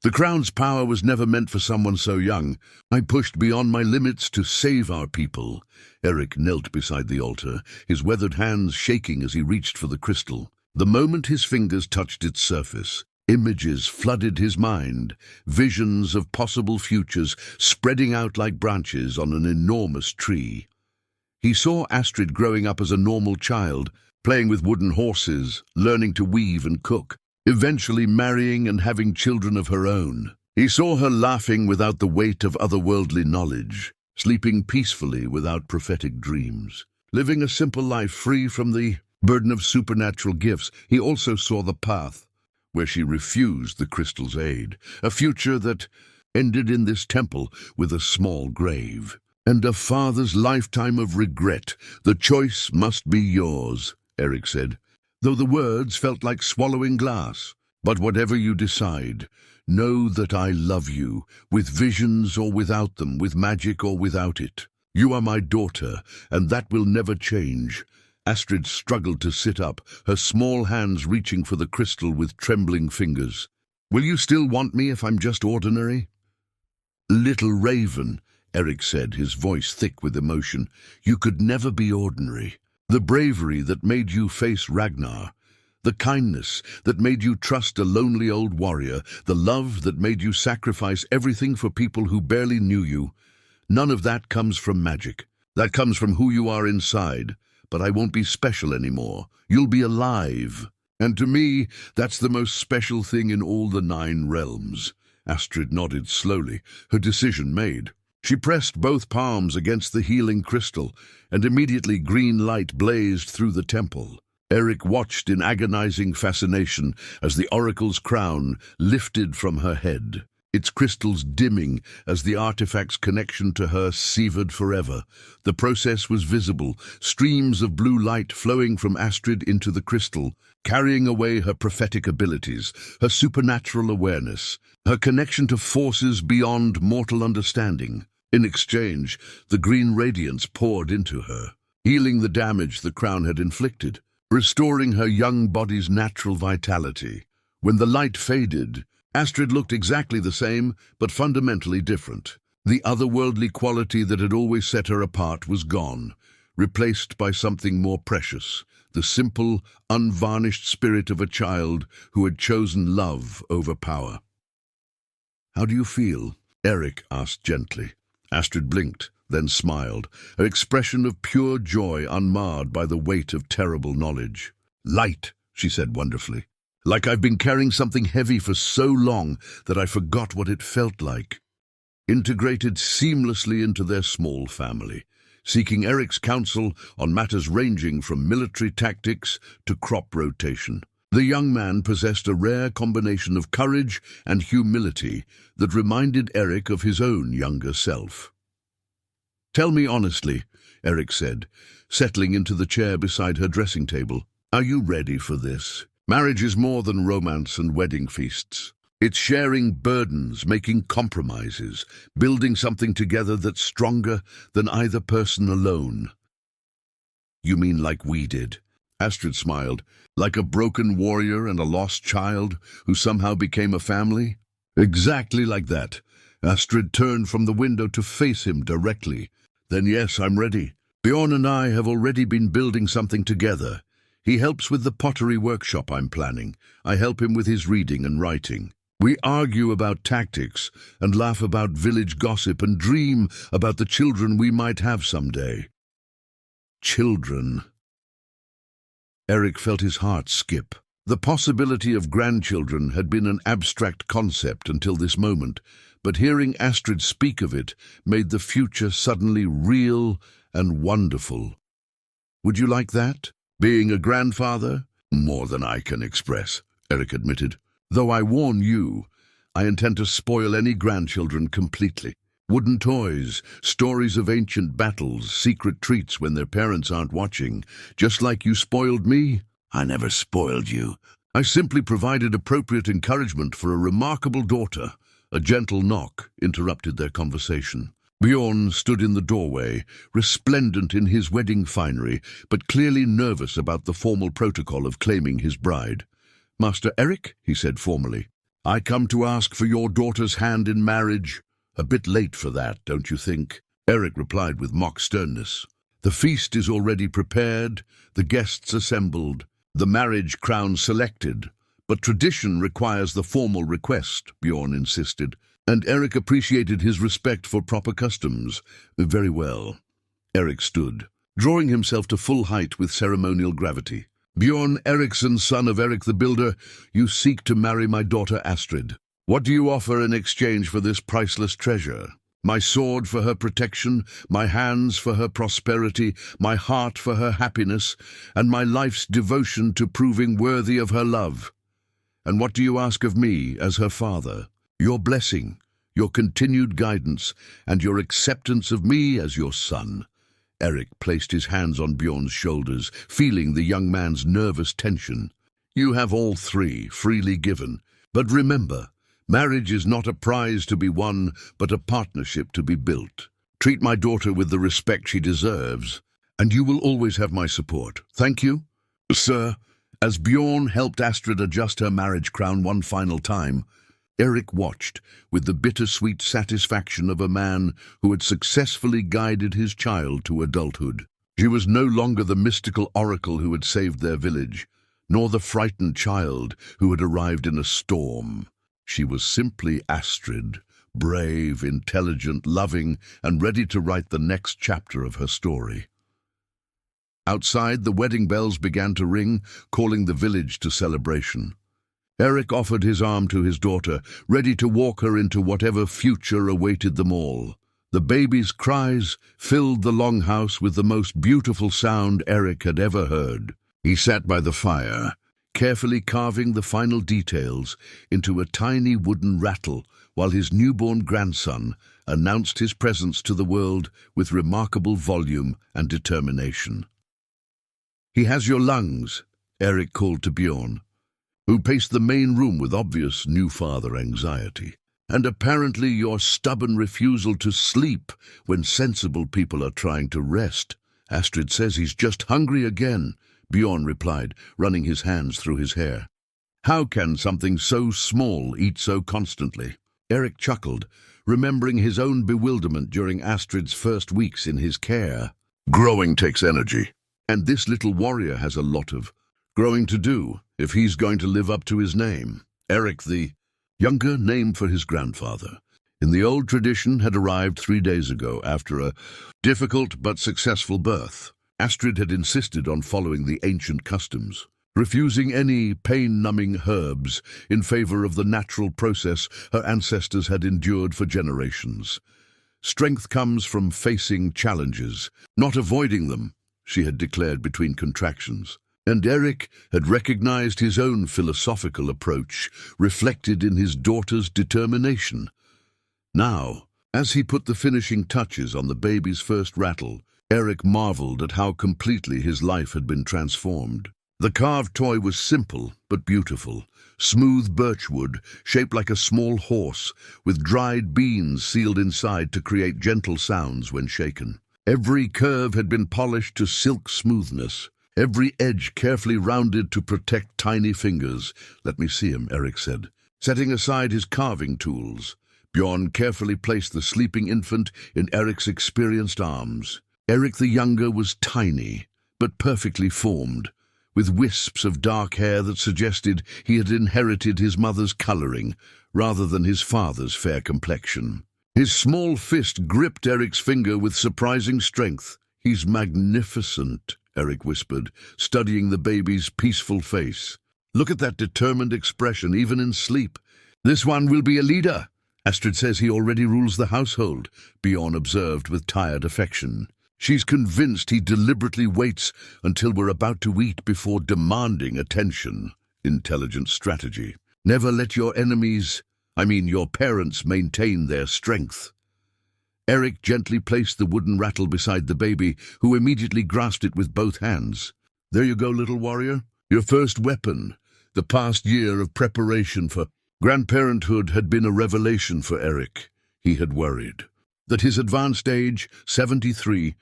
S1: "The crown's power was never meant for someone so young. I pushed beyond my limits to save our people." Erik knelt beside the altar, his weathered hands shaking as he reached for the crystal. The moment his fingers touched its surface, images flooded his mind, visions of possible futures spreading out like branches on an enormous tree. He saw Astrid growing up as a normal child, playing with wooden horses, learning to weave and cook, eventually marrying and having children of her own. He saw her laughing without the weight of otherworldly knowledge, sleeping peacefully without prophetic dreams, living a simple life free from the burden of supernatural gifts. He also saw the path where she refused the crystal's aid, a future that ended in this temple with a small grave, and a father's lifetime of regret. "The choice must be yours," Erik said, though the words felt like swallowing glass. "But whatever you decide, know that I love you, with visions or without them, with magic or without it. You are my daughter, and that will never change." Astrid struggled to sit up, her small hands reaching for the crystal with trembling fingers. "Will you still want me if I'm just ordinary?" "Little raven," Erik said, his voice thick with emotion, "you could never be ordinary. The bravery that made you face Ragnar, the kindness that made you trust a lonely old warrior, the love that made you sacrifice everything for people who barely knew you, none of that comes from magic. That comes from who you are inside. But I won't be special anymore. You'll be alive. And to me, that's the most special thing in all the 9 realms." Astrid nodded slowly, her decision made. She pressed both palms against the healing crystal, and immediately green light blazed through the temple. Erik watched in agonizing fascination as the oracle's crown lifted from her head, its crystals dimming as the artifact's connection to her severed forever. The process was visible, streams of blue light flowing from Astrid into the crystal, carrying away her prophetic abilities, her supernatural awareness, her connection to forces beyond mortal understanding. In exchange, the green radiance poured into her, healing the damage the crown had inflicted, restoring her young body's natural vitality. When the light faded, Astrid looked exactly the same, but fundamentally different. The otherworldly quality that had always set her apart was gone, replaced by something more precious, the simple, unvarnished spirit of a child who had chosen love over power. "How do you feel?" Erik asked gently. Astrid blinked, then smiled, her expression of pure joy unmarred by the weight of terrible knowledge. "Light," she said wonderfully. "Like I've been carrying something heavy for so long that I forgot what it felt like." Integrated seamlessly into their small family, seeking Erik's counsel on matters ranging from military tactics to crop rotation. The young man possessed a rare combination of courage and humility that reminded Erik of his own younger self. "Tell me honestly," Erik said, settling into the chair beside her dressing table. "Are you ready for this? Marriage is more than romance and wedding feasts. It's sharing burdens, making compromises, building something together that's stronger than either person alone." "You mean like we did?" Astrid smiled. "Like a broken warrior and a lost child who somehow became a family?" "Exactly like that." Astrid turned from the window to face him directly. "Then yes, I'm ready. Bjorn and I have already been building something together. He helps with the pottery workshop I'm planning. I help him with his reading and writing. We argue about tactics and laugh about village gossip and dream about the children we might have someday." Children. Erik felt his heart skip. The possibility of grandchildren had been an abstract concept until this moment, but hearing Astrid speak of it made the future suddenly real and wonderful. "Would you like that? Being a grandfather?" "More than I can express," Erik admitted. "Though I warn you, I intend to spoil any grandchildren completely. Wooden toys, stories of ancient battles, secret treats when their parents aren't watching, just like you spoiled me." "I never spoiled you." "I simply provided appropriate encouragement for a remarkable daughter." A gentle knock interrupted their conversation. Bjorn stood in the doorway, resplendent in his wedding finery, but clearly nervous about the formal protocol of claiming his bride. "Master Erik," he said formally, "I come to ask for your daughter's hand in marriage." "A bit late for that, don't you think?" Erik replied with mock sternness. "The feast is already prepared, the guests assembled, the marriage crown selected. But tradition requires the formal request," Bjorn insisted, and Erik appreciated his respect for proper customs. "Very well." Erik stood, drawing himself to full height with ceremonial gravity. "Bjorn Eriksson, son of Erik the Builder, you seek to marry my daughter Astrid. What do you offer in exchange for this priceless treasure? My sword for her protection, my hands for her prosperity, my heart for her happiness, and my life's devotion to proving worthy of her love. And what do you ask of me as her father? Your blessing, your continued guidance, and your acceptance of me as your son." Erik placed his hands on Bjorn's shoulders, feeling the young man's nervous tension. "You have all three, freely given. But remember, marriage is not a prize to be won, but a partnership to be built. Treat my daughter with the respect she deserves, and you will always have my support. Thank you." "Sir." As Bjorn helped Astrid adjust her marriage crown one final time, Erik watched with the bittersweet satisfaction of a man who had successfully guided his child to adulthood. She was no longer the mystical oracle who had saved their village, nor the frightened child who had arrived in a storm. She was simply Astrid, brave, intelligent, loving, and ready to write the next chapter of her story. Outside, the wedding bells began to ring, calling the village to celebration. Erik offered his arm to his daughter, ready to walk her into whatever future awaited them all. The baby's cries filled the longhouse with the most beautiful sound Erik had ever heard. He sat by the fire, carefully carving the final details into a tiny wooden rattle while his newborn grandson announced his presence to the world with remarkable volume and determination. "He has your lungs," Erik called to Bjorn, who paced the main room with obvious new father anxiety. "And apparently your stubborn refusal to sleep when sensible people are trying to rest. Astrid says he's just hungry again," Bjorn replied, running his hands through his hair. "How can something so small eat so constantly?" Erik chuckled, remembering his own bewilderment during Astrid's first weeks in his care. "Growing takes energy, and this little warrior has a lot of growing to do if he's going to live up to his name." Erik, the younger, name for his grandfather. in the old tradition, had arrived 3 days ago after a difficult but successful birth. Astrid had insisted on following the ancient customs, refusing any pain-numbing herbs in favor of the natural process her ancestors had endured for generations. Strength comes from facing challenges, not avoiding them, she had declared between contractions. And ERIK had recognized his own philosophical approach, reflected in his daughter's determination. Now, as he put the finishing touches on the baby's first rattle, ERIK marveled at how completely his life had been transformed. The carved toy was simple but beautiful, smooth birchwood shaped like a small horse, with dried beans sealed inside to create gentle sounds when shaken. Every curve had been polished to silk smoothness, every edge carefully rounded to protect tiny fingers. "Let me see him," ERIK said. Setting aside his carving tools, Bjorn carefully placed the sleeping infant in ERIK's experienced arms. ERIK the younger was tiny, but perfectly formed, with wisps of dark hair that suggested he had inherited his mother's coloring rather than his father's fair complexion. His small fist gripped ERIK's finger with surprising strength. "He's magnificent," ERIK whispered, studying the baby's peaceful face. "Look at that determined expression, even in sleep." "This one will be a leader. Astrid says he already rules the household," Bjorn observed with tired affection. "She's convinced he deliberately waits until we're about to eat before demanding attention." Intelligent strategy. Never let your your parents, maintain their strength. ERIK gently placed the wooden rattle beside the baby, who immediately grasped it with both hands. "There you go, little warrior. Your first weapon." The past year of preparation for grandparenthood had been a revelation for ERIK. He had worried that his advanced age, 73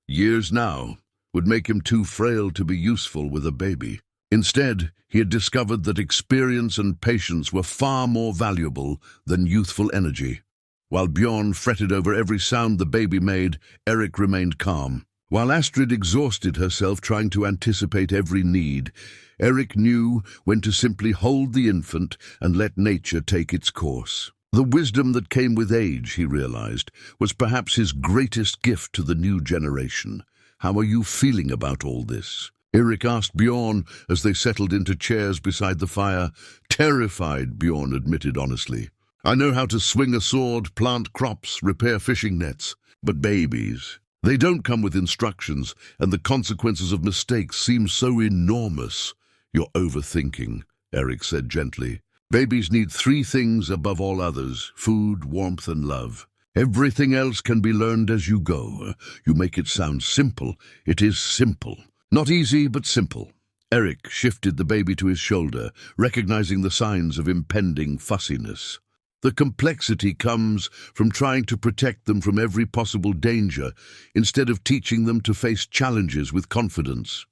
S1: years now, would make him too frail to be useful with a baby. Instead, he had discovered that experience and patience were far more valuable than youthful energy. While Bjorn fretted over every sound the baby made, ERIK remained calm. While Astrid exhausted herself trying to anticipate every need, ERIK knew when to simply hold the infant and let nature take its course. The wisdom that came with age, he realized, was perhaps his greatest gift to the new generation. "How are you feeling about all this?" ERIK asked Bjorn as they settled into chairs beside the fire. "Terrified," Bjorn admitted honestly. "I know how to swing a sword, plant crops, repair fishing nets. But babies, they don't come with instructions, and the consequences of mistakes seem so enormous." "You're overthinking," ERIK said gently. "Babies need 3 things above all others: food, warmth, and love. Everything else can be learned as you go." "You make it sound simple." "It is simple. Not easy, but simple." ERIK shifted the baby to his shoulder, recognizing the signs of impending fussiness. "The complexity comes from trying to protect them from every possible danger, instead of teaching them to face challenges with confidence."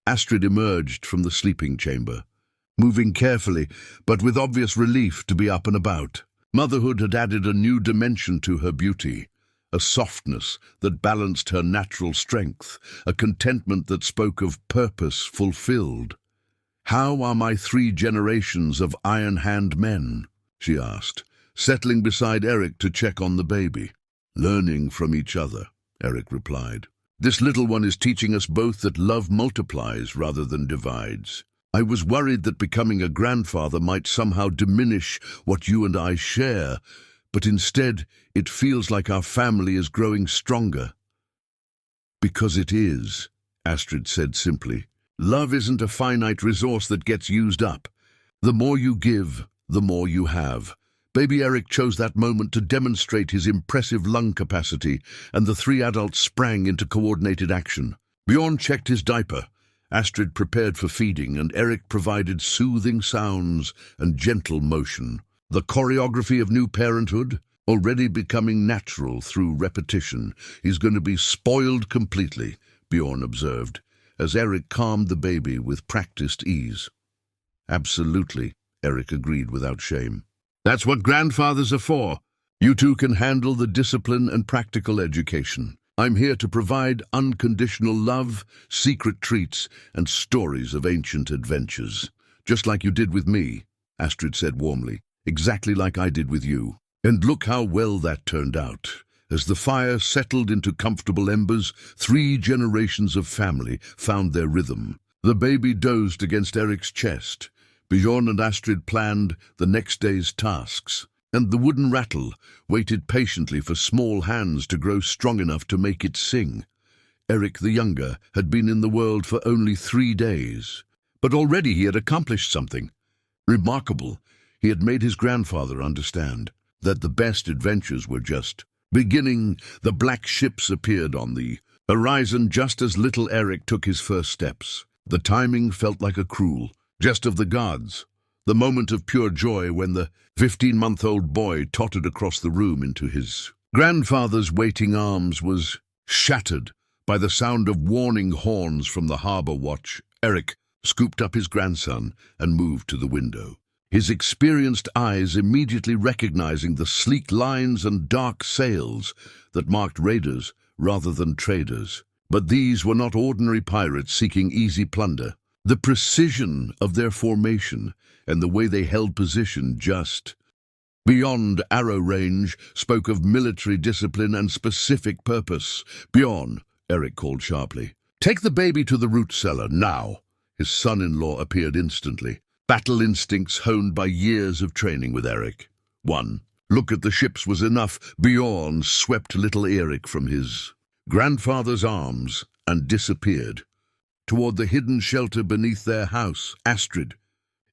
S1: Astrid emerged from the sleeping chamber, moving carefully, but with obvious relief to be up and about. Motherhood had added a new dimension to her beauty, a softness that balanced her natural strength, a contentment that spoke of purpose fulfilled. "How are my 3 generations of Iron Hand men?" she asked, settling beside ERIK to check on the baby. "Learning from each other," ERIK replied. "This little one is teaching us both that love multiplies rather than divides. I was worried that becoming a grandfather might somehow diminish what you and I share, but instead it feels like our family is growing stronger." "Because it is," Astrid said simply. "Love isn't a finite resource that gets used up. The more you give, the more you have." Baby ERIK chose that moment to demonstrate his impressive lung capacity, and the 3 adults sprang into coordinated action. Bjorn checked his diaper. Astrid prepared for feeding, and ERIK provided soothing sounds and gentle motion. The choreography of new parenthood, already becoming natural through repetition, is going to be spoiled completely, Bjorn observed, as ERIK calmed the baby with practiced ease. "Absolutely," ERIK agreed without shame. "That's what grandfathers are for. You two can handle the discipline and practical education. I'm here to provide unconditional love, secret treats, and stories of ancient adventures. Just like you did with me," Astrid said warmly. "Exactly like I did with you." And look how well that turned out. As the fire settled into comfortable embers, 3 generations of family found their rhythm. The baby dozed against Erik's chest. Bjorn and Astrid planned the next day's tasks, and the wooden rattle waited patiently for small hands to grow strong enough to make it sing. Erik the younger had been in the world for only 3 days, but already he had accomplished something remarkable. He had made his grandfather understand that the best adventures were just beginning. The black ships appeared on the horizon just as little Erik took his first steps. The timing felt like a cruel jest of the gods, the moment of pure joy when the 15-month-old boy tottered across the room into his grandfather's waiting arms was shattered by the sound of warning horns from the harbor watch. Erik scooped up his grandson and moved to the window, his experienced eyes immediately recognizing the sleek lines and dark sails that marked raiders rather than traders. But these were not ordinary pirates seeking easy plunder. The precision of their formation and the way they held position just beyond arrow range spoke of military discipline and specific purpose. "Bjorn," Erik called sharply. "Take the baby to the root cellar, now." His son-in-law appeared instantly, battle instincts honed by years of training with Erik. One look at the ships was enough. Bjorn swept little Erik from his grandfather's arms and disappeared toward the hidden shelter beneath their house. Astrid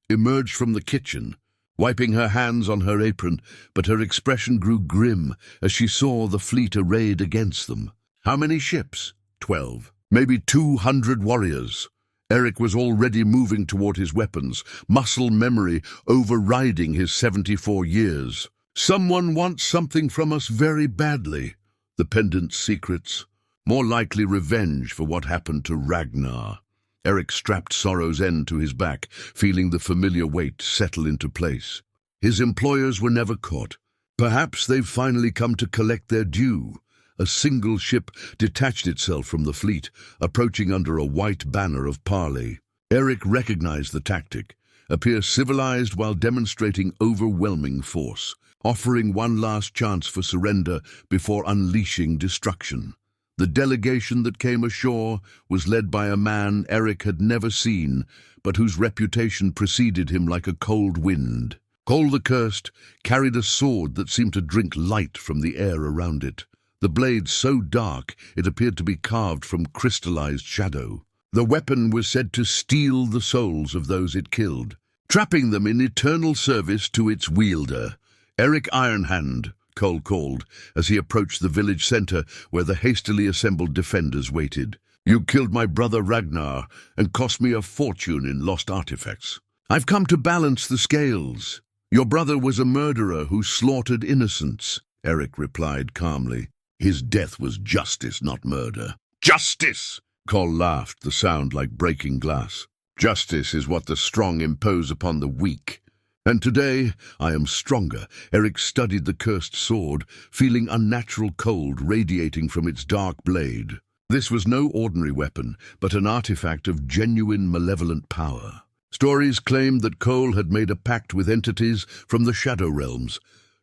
S1: emerged from the kitchen, wiping her hands on her apron, but her expression grew grim as she saw the fleet arrayed against them. How many ships? 12. Maybe 200 warriors. Erik was already moving toward his weapons, muscle memory overriding his 74 years. "Someone wants something from us very badly." The pendant's secrets. More likely revenge for what happened to Ragnar. Erik strapped Sorrow's end to his back, feeling the familiar weight settle into place. His employers were never caught. Perhaps they've finally come to collect their due. A single ship detached itself from the fleet, approaching under a white banner of parley. Erik recognized the tactic: appear civilized while demonstrating overwhelming force, offering one last chance for surrender before unleashing destruction. The delegation that came ashore was led by a man Erik had never seen, but whose reputation preceded him like a cold wind. Kol the Cursed carried a sword that seemed to drink light from the air around it, the blade so dark it appeared to be carved from crystallized shadow. The weapon was said to steal the souls of those it killed, trapping them in eternal service to its wielder. "ERIK IRONHAND," Kol called as he approached the village center where the hastily assembled defenders waited. "You killed my brother Ragnar and cost me a fortune in lost artifacts. I've come to balance the scales. Your brother was a murderer who slaughtered innocents," Erik replied calmly. "His death was justice, not murder." "Justice!" Kol laughed, the sound like breaking glass. "Justice is what the strong impose upon the weak. And today I am stronger." Erik studied the cursed sword, feeling unnatural cold radiating from its dark blade. This was no ordinary weapon, but an artifact of genuine malevolent power. Stories claimed that Kol had made a pact with entities from the Shadow Realms,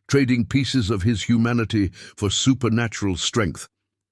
S1: trading pieces of his humanity for supernatural strength.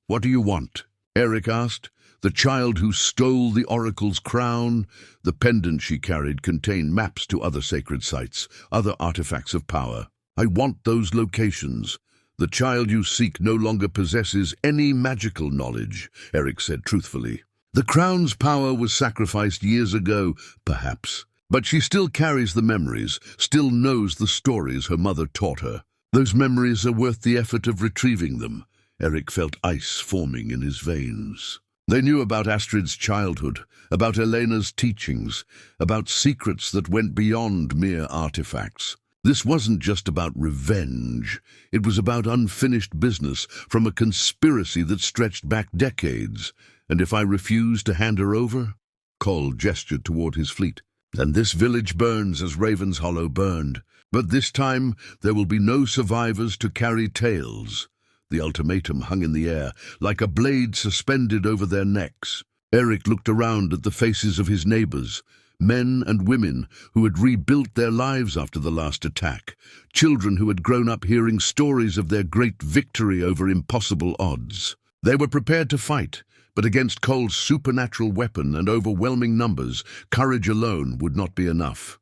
S1: "What do you want?" Erik asked. The child who stole the oracle's crown. The pendant she carried contained maps to other sacred sites, other artifacts of power. "I want those locations." "The child you seek no longer possesses any magical knowledge," Erik said truthfully. "The crown's power was sacrificed years ago, perhaps. But she still carries the memories, still knows the stories her mother taught her. Those memories are worth the effort of retrieving them." Erik felt ice forming in his veins. They knew about Astrid's childhood, about Elena's teachings, about secrets that went beyond mere artifacts. This wasn't just about revenge. It was about unfinished business from a conspiracy that stretched back decades. "And if I refuse to hand her over?" Kol gestured toward his fleet. "Then this village burns as Raven's Hollow burned. But this time there will be no survivors to carry tales." The ultimatum hung in the air, like a blade suspended over their necks. Erik looked around at the faces of his neighbors. Men and women who had rebuilt their lives after the last attack, children who had grown up hearing stories of their great victory over impossible odds. They were prepared to fight, but against Cole's supernatural weapon and overwhelming numbers, courage alone would not be enough.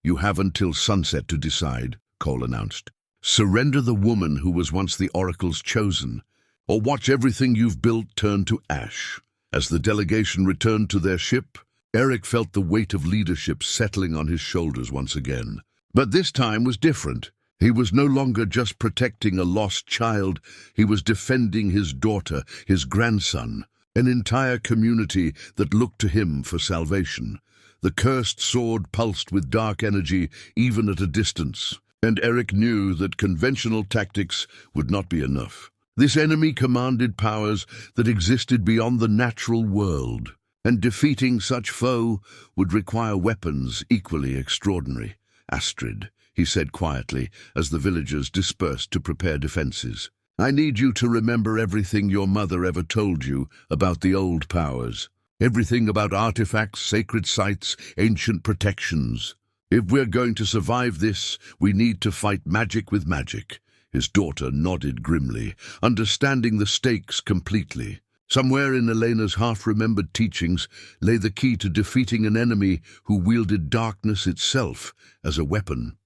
S1: "You have until sunset to decide," Cole announced. "Surrender the woman who was once the Oracle's chosen, or watch everything you've built turn to ash." As the delegation returned to their ship, ERIK felt the weight of leadership settling on his shoulders once again. But this time was different. He was no longer just protecting a lost child, he was defending his daughter, his grandson, an entire community that looked to him for salvation. The cursed sword pulsed with dark energy even at a distance, and ERIK knew that conventional tactics would not be enough. This enemy commanded powers that existed beyond the natural world, and defeating such foe would require weapons equally extraordinary. "Astrid," he said quietly as the villagers dispersed to prepare defenses, "I need you to remember everything your mother ever told you about the old powers. Everything about artifacts, sacred sites, ancient protections. If we're going to survive this, we need to fight magic with magic." His daughter nodded grimly, understanding the stakes completely. Somewhere in Elena's half-remembered teachings lay the key to defeating an enemy who wielded darkness itself as a weapon.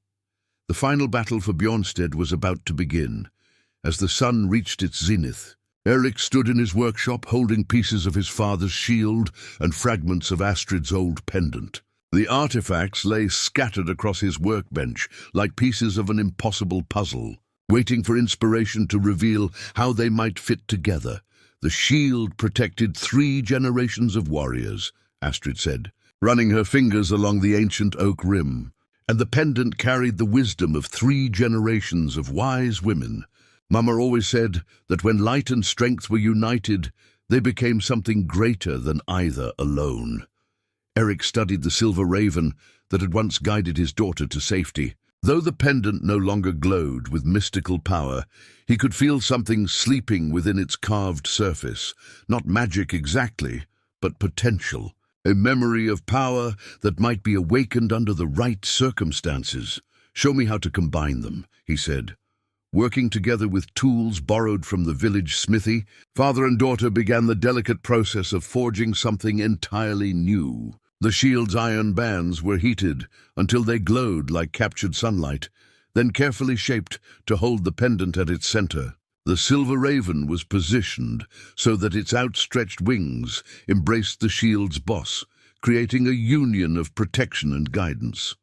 S1: The final battle for Bjornstead was about to begin. As the sun reached its zenith, ERIK stood in his workshop holding pieces of his father's shield and fragments of Astrid's old pendant. The artifacts lay scattered across his workbench like pieces of an impossible puzzle, waiting for inspiration to reveal how they might fit together. "The shield protected 3 generations of warriors," Astrid said, running her fingers along the ancient oak rim. "And the pendant carried the wisdom of 3 generations of wise women. Mama always said that when light and strength were united, they became something greater than either alone." ERIK studied the silver raven that had once guided his daughter to safety. Though the pendant no longer glowed with mystical power, he could feel something sleeping within its carved surface. Not magic exactly, but potential. A memory of power that might be awakened under the right circumstances. "Show me how to combine them," he said. Working together with tools borrowed from the village smithy, father and daughter began the delicate process of forging something entirely new. The shield's iron bands were heated until they glowed like captured sunlight, then carefully shaped to hold the pendant at its center. The silver raven was positioned so that its outstretched wings embraced the shield's boss, creating a union of protection and guidance.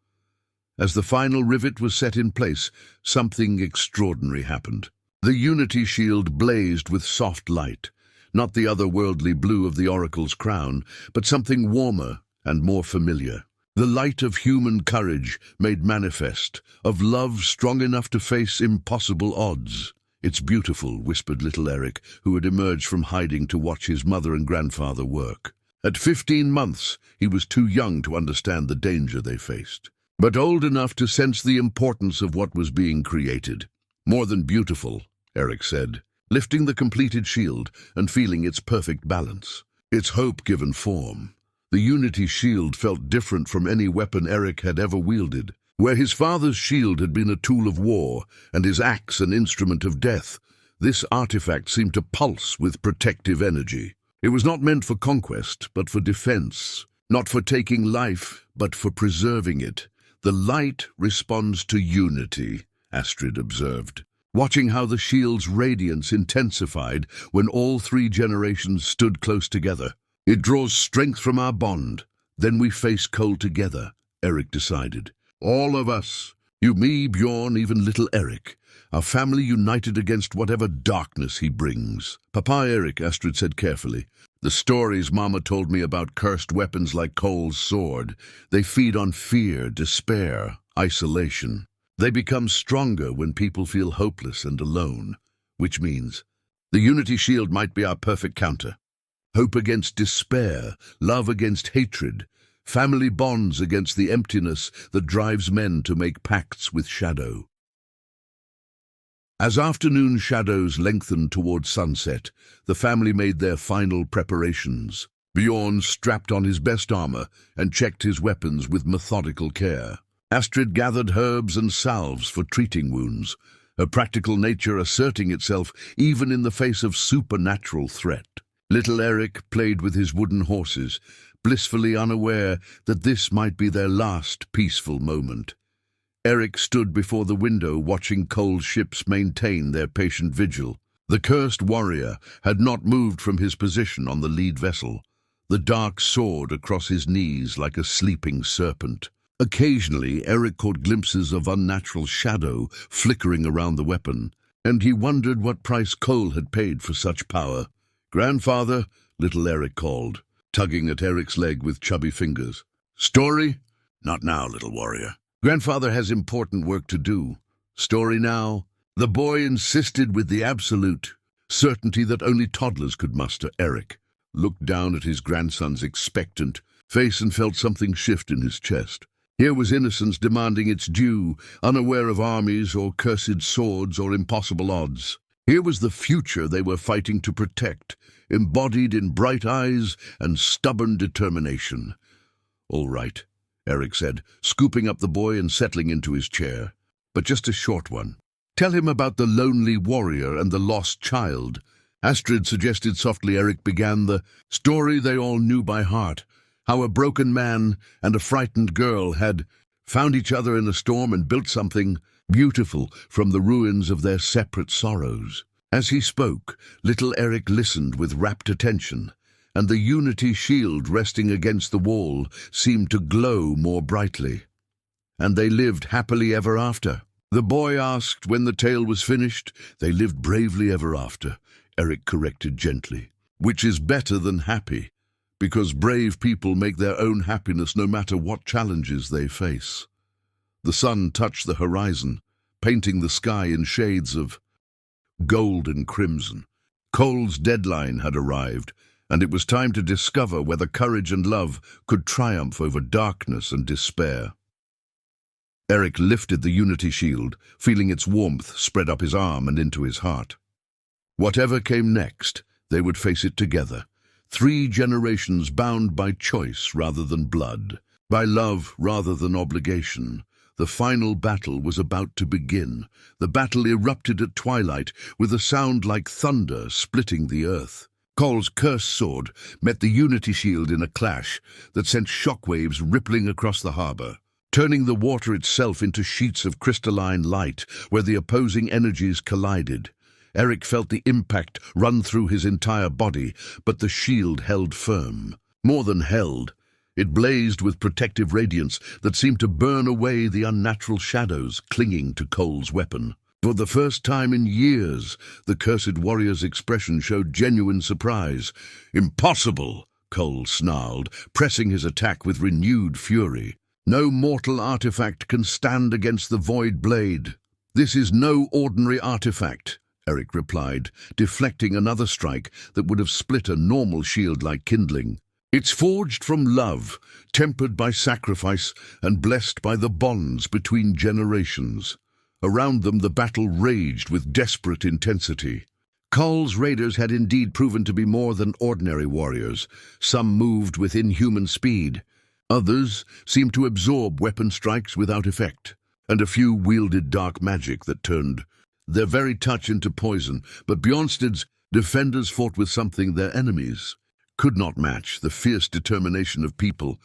S1: As the final rivet was set in place, something extraordinary happened. The Unity shield blazed with soft light, not the otherworldly blue of the Oracle's crown, but something warmer and more familiar. The light of human courage made manifest, of love strong enough to face impossible odds. "It's beautiful," whispered little ERIK, who had emerged from hiding to watch his mother and grandfather work. At 15 months, he was too young to understand the danger they faced, but old enough to sense the importance of what was being created. "More than beautiful," ERIK said, lifting the completed shield and feeling its perfect balance. Its hope given form. The Unity shield felt different from any weapon ERIK had ever wielded. Where his father's shield had been a tool of war and his axe an instrument of death, this artifact seemed to pulse with protective energy. It was not meant for conquest, but for defense. Not for taking life, but for preserving it. "The light responds to unity," Astrid observed, watching how the shield's radiance intensified when all 3 generations stood close together. "It draws strength from our bond. Then we face Cole together," ERIK decided. "All of us. You, me, Bjorn, even little ERIK. Our family united against whatever darkness he brings." "Papa ERIK," Astrid said carefully, "the stories Mama told me about cursed weapons like Cole's sword, they feed on fear, despair, isolation. They become stronger when people feel hopeless and alone, which means the Unity shield might be our perfect counter. Hope against despair, love against hatred, family bonds against the emptiness that drives men to make pacts with shadow." As afternoon shadows lengthened toward sunset, the family made their final preparations. Bjorn strapped on his best armor and checked his weapons with methodical care. Astrid gathered herbs and salves for treating wounds, her practical nature asserting itself even in the face of supernatural threat. Little ERIK played with his wooden horses, blissfully unaware that this might be their last peaceful moment. ERIK stood before the window watching Cole's ships maintain their patient vigil. The cursed warrior had not moved from his position on the lead vessel, the dark sword across his knees like a sleeping serpent. Occasionally, ERIK caught glimpses of unnatural shadow flickering around the weapon, and he wondered what price Cole had paid for such power. "Grandfather," little ERIK called, tugging at ERIK's leg with chubby fingers. "Story?" "Not now, little warrior. Grandfather has important work to do." "Story now?" The boy insisted with the absolute certainty that only toddlers could muster. ERIK looked down at his grandson's expectant face and felt something shift in his chest. Here was innocence demanding its due, unaware of armies or cursed swords or impossible odds. Here was the future they were fighting to protect, embodied in bright eyes and stubborn determination. "All right," ERIK said, scooping up the boy and settling into his chair. "But just a short one. Tell him about the lonely warrior and the lost child." Astrid suggested softly. ERIK began the story they all knew by heart, how a broken man and a frightened girl had found each other in a storm and built something beautiful from the ruins of their separate sorrows. As he spoke, little ERIK listened with rapt attention, and the unity shield resting against the wall seemed to glow more brightly. "And they lived happily ever after?" the boy asked when the tale was finished. "They lived bravely ever after," ERIK corrected gently, "which is better than happy, because brave people make their own happiness no matter what challenges they face." The sun touched the horizon, painting the sky in shades of gold and crimson. Cole's deadline had arrived, and it was time to discover whether courage and love could triumph over darkness and despair. ERIK lifted the unity shield, feeling its warmth spread up his arm and into his heart. Whatever came next, they would face it together. 3 generations bound by choice rather than blood, by love rather than obligation. The final battle was about to begin. The battle erupted at twilight with a sound like thunder splitting the earth. Cole's cursed sword met the unity shield in a clash that sent shockwaves rippling across the harbor, turning the water itself into sheets of crystalline light where the opposing energies collided. ERIK felt the impact run through his entire body, but the shield held firm. More than held, it blazed with protective radiance that seemed to burn away the unnatural shadows clinging to Cole's weapon. For the first time in years, the cursed warrior's expression showed genuine surprise. "Impossible!" Cole snarled, pressing his attack with renewed fury. "No mortal artifact can stand against the void blade." "This is no ordinary artifact," ERIK replied, deflecting another strike that would have split a normal shield like kindling. "It's forged from love, tempered by sacrifice, and blessed by the bonds between generations." Around them the battle raged with desperate intensity. Cole's raiders had indeed proven to be more than ordinary warriors. Some moved with inhuman speed. Others seemed to absorb weapon strikes without effect, and a few wielded dark magic that turned their very touch into poison. But Bjornsted's defenders fought with something their enemies could not match: the fierce determination of people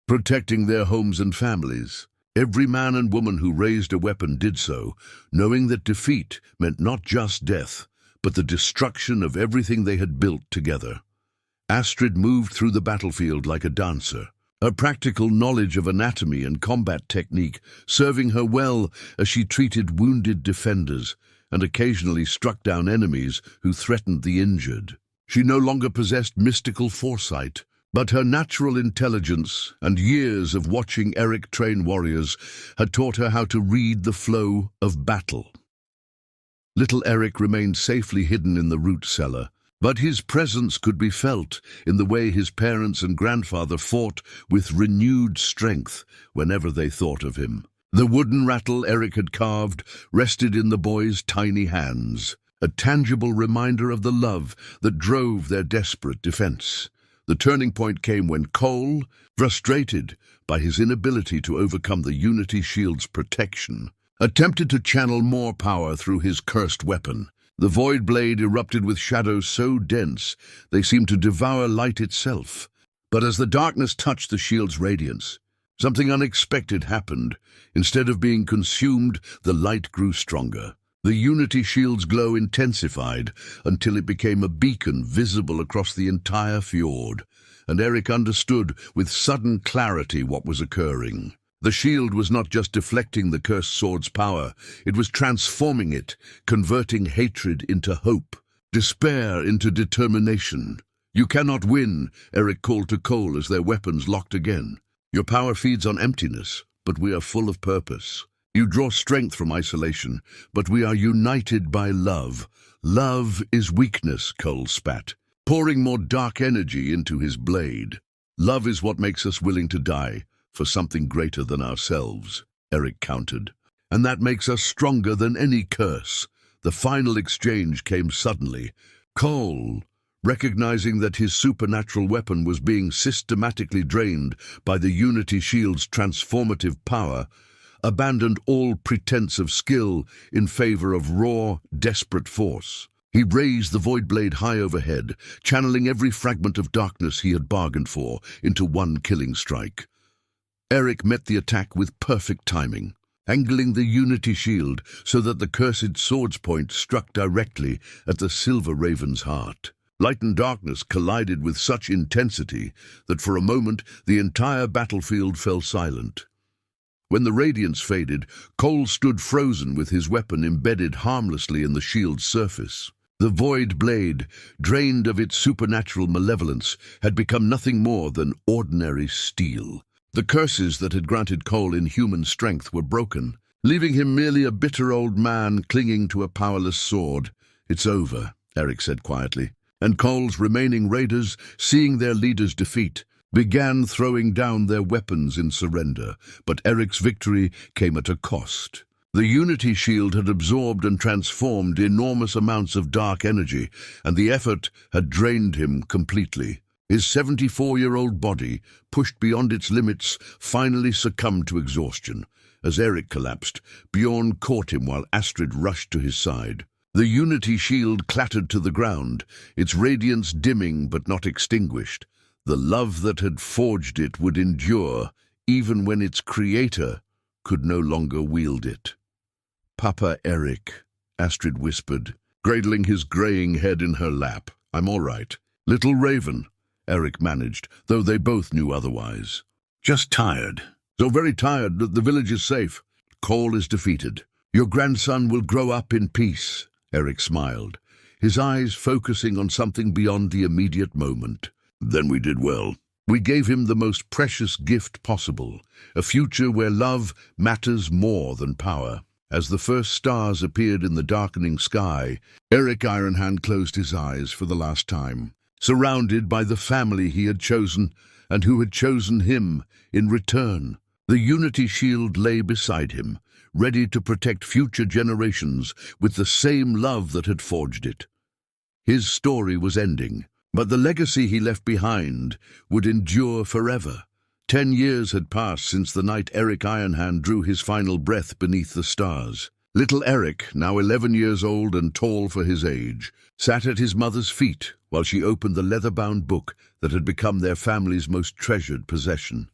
S1: protecting their homes and families. Every man and woman who raised a weapon did so, knowing that defeat meant not just death, but the destruction of everything they had built together. Astrid moved through the battlefield like a dancer, her practical knowledge of anatomy and combat technique serving her well as she treated wounded defenders and occasionally struck down enemies who threatened the injured. She no longer possessed mystical foresight, but her natural intelligence and years of watching ERIK train warriors had taught her how to read the flow of battle. Little ERIK remained safely hidden in the root cellar, but his presence could be felt in the way his parents and grandfather fought with renewed strength whenever they thought of him. The wooden rattle ERIK had carved rested in the boy's tiny hands, a tangible reminder of the love that drove their desperate defense. The turning point came when Cole, frustrated by his inability to overcome the Unity Shield's protection, attempted to channel more power through his cursed weapon. The void blade erupted with shadows so dense they seemed to devour light itself. But as the darkness touched the shield's radiance, something unexpected happened. Instead of being consumed, the light grew stronger. The Unity Shield's glow intensified until it became a beacon visible across the entire fjord, and ERIK understood with sudden clarity what was occurring. The shield was not just deflecting the cursed sword's power, it was transforming it, converting hatred into hope, despair into determination. "You cannot win," ERIK called to Cole as their weapons locked again. "Your power feeds on emptiness, but we are full of purpose. You draw strength from isolation, but we are united by love. Love is weakness," Cole spat, pouring more dark energy into his blade. "Love is what makes us willing to die for something greater than ourselves," ERIK countered. "And that makes us stronger than any curse." The final exchange came suddenly. Cole, recognizing that his supernatural weapon was being systematically drained by the Unity Shield's transformative power, abandoned all pretense of skill in favor of raw, desperate force. He raised the void blade high overhead, channeling every fragment of darkness he had bargained for into one killing strike. ERIK met the attack with perfect timing, angling the Unity Shield so that the cursed sword's point struck directly at the Silver Raven's heart. Light and darkness collided with such intensity that for a moment the entire battlefield fell silent. When the radiance faded, Cole stood frozen with his weapon embedded harmlessly in the shield's surface. The void blade, drained of its supernatural malevolence, had become nothing more than ordinary steel. The curses that had granted Cole inhuman strength were broken, leaving him merely a bitter old man clinging to a powerless sword. "It's over," ERIK said quietly, and Cole's remaining raiders, seeing their leader's defeat, began throwing down their weapons in surrender. But ERIK's victory came at a cost. The Unity Shield had absorbed and transformed enormous amounts of dark energy, and the effort had drained him completely. His 74-year-old body, pushed beyond its limits, finally succumbed to exhaustion. As ERIK collapsed, Bjorn caught him while Astrid rushed to his side. The Unity Shield clattered to the ground, its radiance dimming but not extinguished. The love that had forged it would endure, even when its creator could no longer wield it. "Papa ERIK," Astrid whispered, cradling his graying head in her lap. "I'm all right." "Little Raven," ERIK managed, though they both knew otherwise. "Just tired." "So very tired that the village is safe. Cole is defeated. Your grandson will grow up in peace," ERIK smiled, his eyes focusing on something beyond the immediate moment. "Then we did well. We gave him the most precious gift possible, a future where love matters more than power." As the first stars appeared in the darkening sky, ERIK Ironhand closed his eyes for the last time, surrounded by the family he had chosen and who had chosen him in return. The Unity Shield lay beside him, ready to protect future generations with the same love that had forged it. His story was ending, but the legacy he left behind would endure forever. 10 years had passed since the night ERIK Ironhand drew his final breath beneath the stars. Little ERIK, now 11 years old and tall for his age, sat at his mother's feet while she opened the leather-bound book that had become their family's most treasured possession.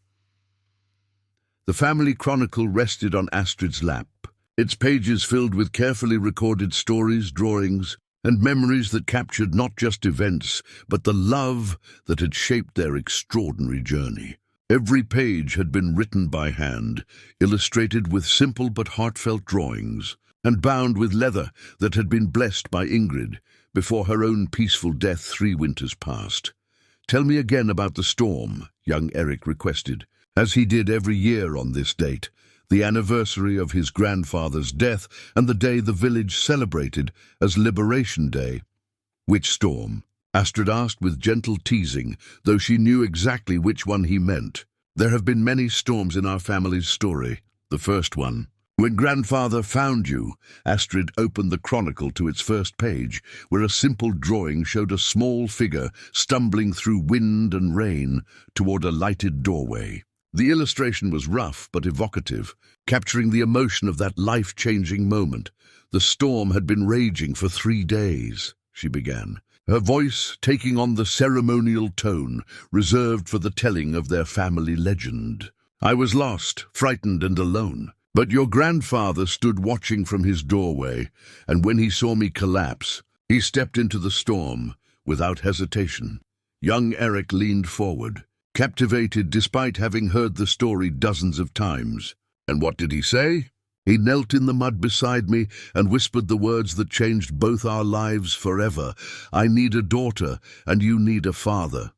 S1: The family chronicle rested on Astrid's lap, its pages filled with carefully recorded stories, drawings, and memories that captured not just events, but the love that had shaped their extraordinary journey. Every page had been written by hand, illustrated with simple but heartfelt drawings, and bound with leather that had been blessed by Ingrid before her own peaceful death 3 winters past. "Tell me again about the storm," young ERIK requested, as he did every year on this date, the anniversary of his grandfather's death and the day the village celebrated as Liberation Day. "Which storm?" Astrid asked with gentle teasing, though she knew exactly which one he meant. "There have been many storms in our family's story. The first one," When grandfather found you, Astrid opened the chronicle to its first page, where a simple drawing showed a small figure stumbling through wind and rain toward a lighted doorway. The illustration was rough but evocative, capturing the emotion of that life-changing moment. The storm had been raging for 3 days, she began, her voice taking on the ceremonial tone reserved for the telling of their family legend. I was lost, frightened and alone. But your grandfather stood watching from his doorway, and when he saw me collapse, he stepped into the storm without hesitation. Young ERIK leaned forward, captivated despite having heard the story dozens of times. And what did he say? He knelt in the mud beside me and whispered the words that changed both our lives forever. I need a daughter, and you need a father.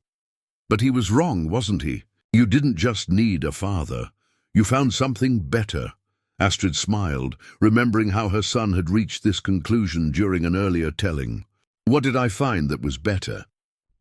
S1: But he was wrong, wasn't he? You didn't just need a father. You found something better. Astrid smiled, remembering how her son had reached this conclusion during an earlier telling. What did I find that was better?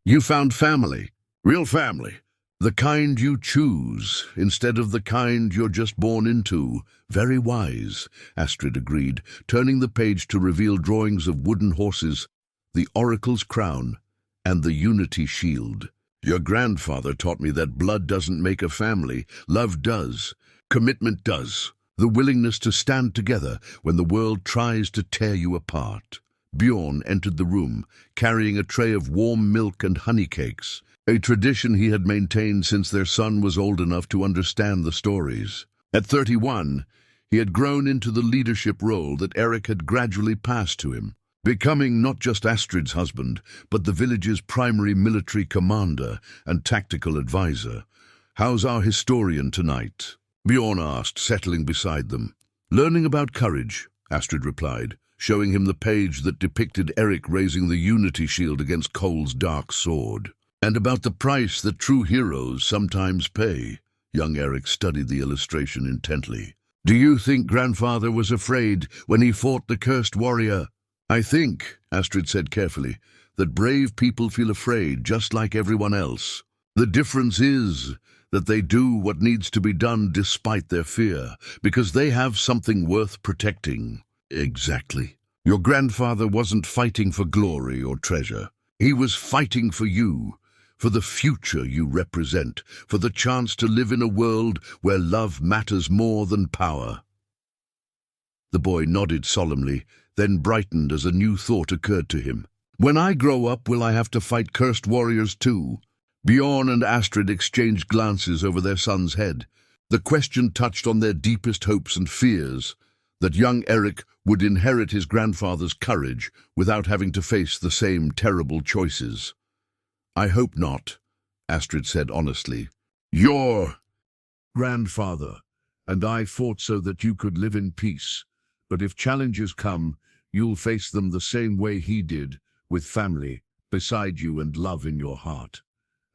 S1: You found family. Real family. The kind you choose, instead of the kind you're just born into. Very wise, Astrid agreed, turning the page to reveal drawings of wooden horses, the oracle's crown, and the unity shield. Your grandfather taught me that blood doesn't make a family. Love does. Commitment does. The willingness to stand together when the world tries to tear you apart. Bjorn entered the room, carrying a tray of warm milk and honey cakes, a tradition he had maintained since their son was old enough to understand the stories. At 31, he had grown into the leadership role that ERIK had gradually passed to him, becoming not just Astrid's husband, but the village's primary military commander and tactical advisor. How's our historian tonight? Bjorn asked, settling beside them. Learning about courage, Astrid replied, showing him the page that depicted ERIK raising the unity shield against Cole's dark sword. And about the price that true heroes sometimes pay. Young ERIK studied the illustration intently. Do you think grandfather was afraid when he fought the cursed warrior? I think, Astrid said carefully, that brave people feel afraid just like everyone else. The difference is that they do what needs to be done despite their fear, because they have something worth protecting. Exactly. Your grandfather wasn't fighting for glory or treasure. He was fighting for you, for the future you represent, for the chance to live in a world where love matters more than power. The boy nodded solemnly, then brightened as a new thought occurred to him. When I grow up, will I have to fight cursed warriors too? Bjorn and Astrid exchanged glances over their son's head. The question touched on their deepest hopes and fears, that young ERIK would inherit his grandfather's courage without having to face the same terrible choices. I hope not, Astrid said honestly. Your grandfather and I fought so that you could live in peace, but if challenges come, you'll face them the same way he did, with family beside you and love in your heart.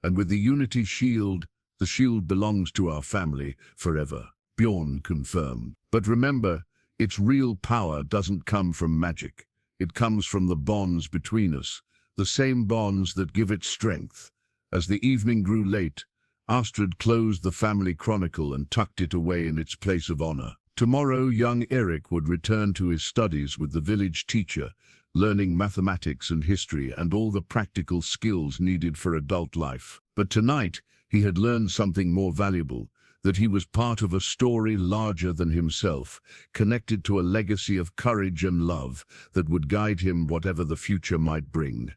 S1: And with the unity shield, the shield belongs to our family forever, Bjorn confirmed. But remember, its real power doesn't come from magic. It comes from the bonds between us, the same bonds that give it strength. As the evening grew late, Astrid closed the family chronicle and tucked it away in its place of honor. Tomorrow, young ERIK would return to his studies with the village teacher, learning mathematics and history and all the practical skills needed for adult life. But tonight, he had learned something more valuable, that he was part of a story larger than himself, connected to a legacy of courage and love that would guide him whatever the future might bring.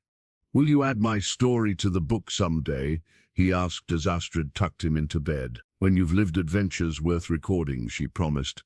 S1: Will you add my story to the book someday? He asked as Astrid tucked him into bed. When you've lived adventures worth recording, she promised.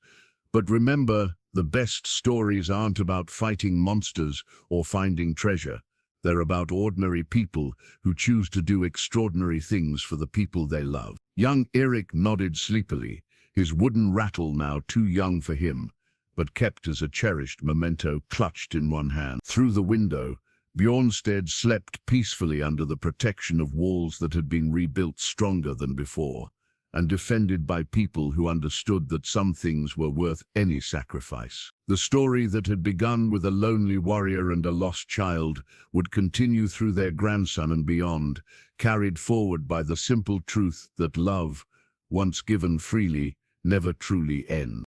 S1: But remember, the best stories aren't about fighting monsters or finding treasure. They're about ordinary people who choose to do extraordinary things for the people they love. Young ERIK nodded sleepily, his wooden rattle now too young for him, but kept as a cherished memento clutched in one hand. Through the window, Bjornstead slept peacefully under the protection of walls that had been rebuilt stronger than before, and defended by people who understood that some things were worth any sacrifice. The story that had begun with a lonely warrior and a lost child would continue through their grandson and beyond, carried forward by the simple truth that love, once given freely, never truly ends.